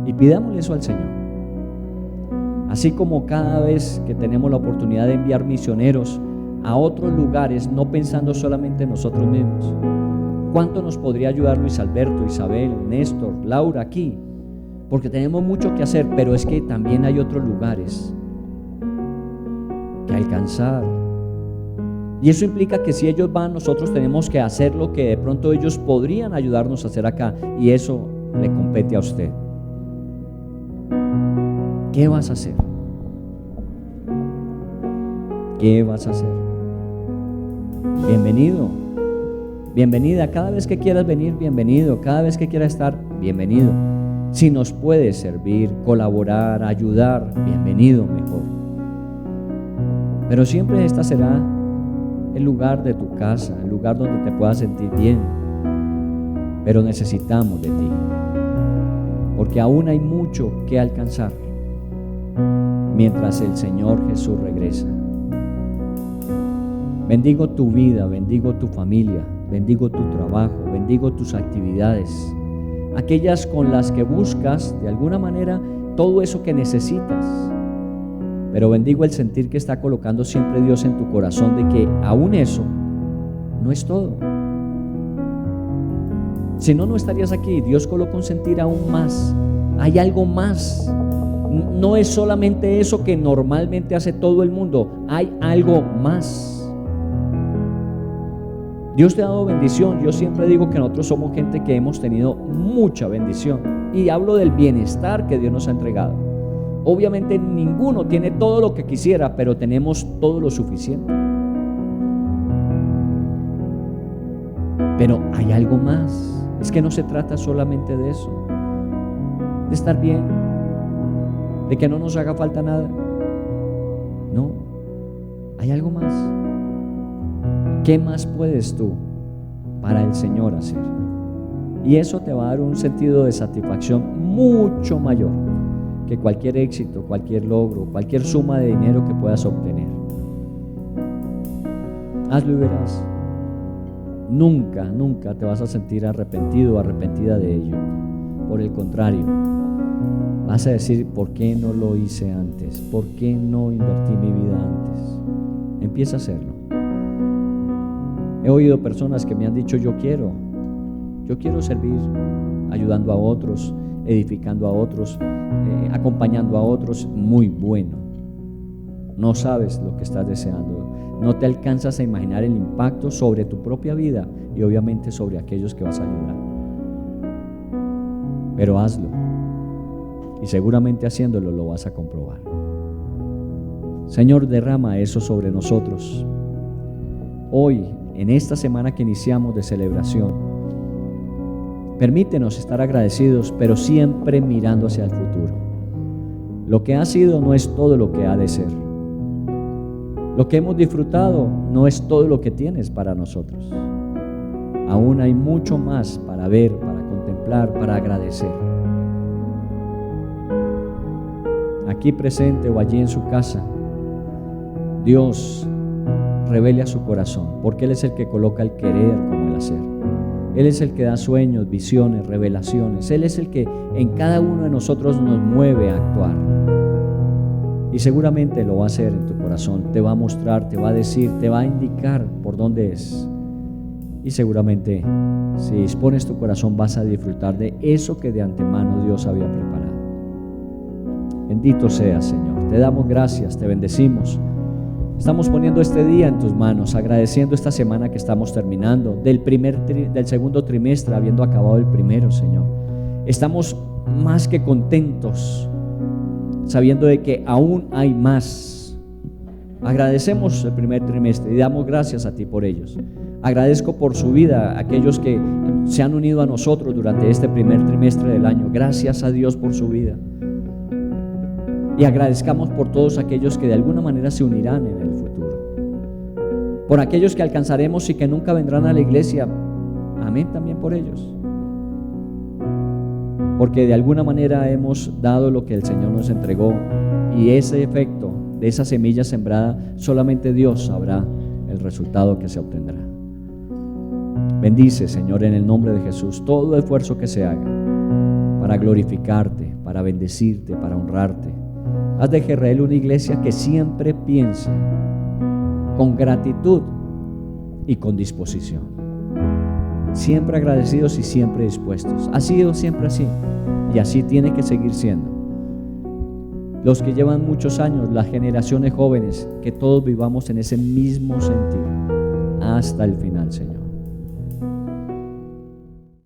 Speaker 3: Y pidámosle eso al Señor. Así como cada vez que tenemos la oportunidad de enviar misioneros a otros lugares, no pensando solamente en nosotros mismos. ¿Cuánto nos podría ayudar Luis Alberto, Isabel, Néstor, Laura aquí? Porque tenemos mucho que hacer, pero es que también hay otros lugares que alcanzar. Y eso implica que si ellos van, nosotros tenemos que hacer lo que de pronto ellos podrían ayudarnos a hacer acá, y eso le compete a usted. ¿Qué vas a hacer? ¿Qué vas a hacer? Bienvenido, bienvenida. Cada vez que quieras venir, bienvenido. Cada vez que quieras estar, bienvenido. Si nos puedes servir, colaborar, ayudar, bienvenido mejor. Pero siempre esta será el lugar de tu casa, el lugar donde te puedas sentir bien. Pero necesitamos de ti, porque aún hay mucho que alcanzar mientras el Señor Jesús regresa. Bendigo tu vida, bendigo tu familia, bendigo tu trabajo, bendigo tus actividades, aquellas con las que buscas de alguna manera todo eso que necesitas. Pero bendigo el sentir que está colocando siempre Dios en tu corazón de que aún eso no es todo. Si no, no estarías aquí. Dios coloca un sentir aún más. Hay algo más. No es solamente eso que normalmente hace todo el mundo. Hay algo más. Dios te ha dado bendición. Yo siempre digo que nosotros somos gente que hemos tenido mucha bendición. Y hablo del bienestar que Dios nos ha entregado. Obviamente ninguno tiene todo lo que quisiera, pero tenemos todo lo suficiente. Pero hay algo más. Es que no se trata solamente de eso, de estar bien, de que no nos haga falta nada. No, hay algo más. ¿Qué más puedes tú para el Señor hacer? Y eso te va a dar un sentido de satisfacción mucho mayor que cualquier éxito, cualquier logro, cualquier suma de dinero que puedas obtener. Hazlo y verás. Nunca, nunca te vas a sentir arrepentido o arrepentida de ello. Por el contrario, vas a decir, ¿por qué no lo hice antes? ¿Por qué no invertí mi vida antes? Empieza a hacerlo. He oído personas que me han dicho, yo quiero servir, ayudando a otros, edificando a otros, acompañando a otros. Muy bueno. No sabes lo que estás deseando. No te alcanzas a imaginar el impacto sobre tu propia vida y obviamente sobre aquellos que vas a ayudar. Pero hazlo. Y seguramente haciéndolo lo vas a comprobar. Señor, derrama eso sobre nosotros. Hoy, en esta semana que iniciamos de celebración, permítenos estar agradecidos, pero siempre mirando hacia el futuro. Lo que ha sido no es todo lo que ha de ser. Lo que hemos disfrutado no es todo lo que tienes para nosotros. Aún hay mucho más para ver, para contemplar, para agradecer. Aquí presente o allí en su casa, Dios revele a su corazón, porque Él es el que coloca el querer como el hacer. Él es el que da sueños, visiones, revelaciones. Él es el que en cada uno de nosotros nos mueve a actuar. Y seguramente lo va a hacer en tu corazón. Te va a mostrar, te va a decir, te va a indicar por dónde es. Y seguramente, si dispones tu corazón, vas a disfrutar de eso que de antemano Dios había preparado. Bendito seas, Señor. Te damos gracias, te bendecimos. Estamos poniendo este día en tus manos, agradeciendo esta semana que estamos terminando, del segundo trimestre, habiendo acabado el primero, Señor. Estamos más que contentos, sabiendo de que aún hay más. Agradecemos el primer trimestre y damos gracias a ti por ellos. Agradezco por su vida, aquellos que se han unido a nosotros durante este primer trimestre del año. Gracias a Dios por su vida. Y agradezcamos por todos aquellos que de alguna manera se unirán en el futuro. Por aquellos que alcanzaremos y que nunca vendrán a la iglesia. Amén también por ellos. Porque de alguna manera hemos dado lo que el Señor nos entregó. Y ese efecto de esa semilla sembrada, solamente Dios sabrá el resultado que se obtendrá. Bendice, Señor, en el nombre de Jesús, todo esfuerzo que se haga para glorificarte, para bendecirte, para honrarte. Haz de Jezreel una iglesia que siempre piense con gratitud y con disposición. Siempre agradecidos y siempre dispuestos. Ha sido siempre así y así tiene que seguir siendo. Los que llevan muchos años, las generaciones jóvenes, que todos vivamos en ese mismo sentido hasta el final, Señor.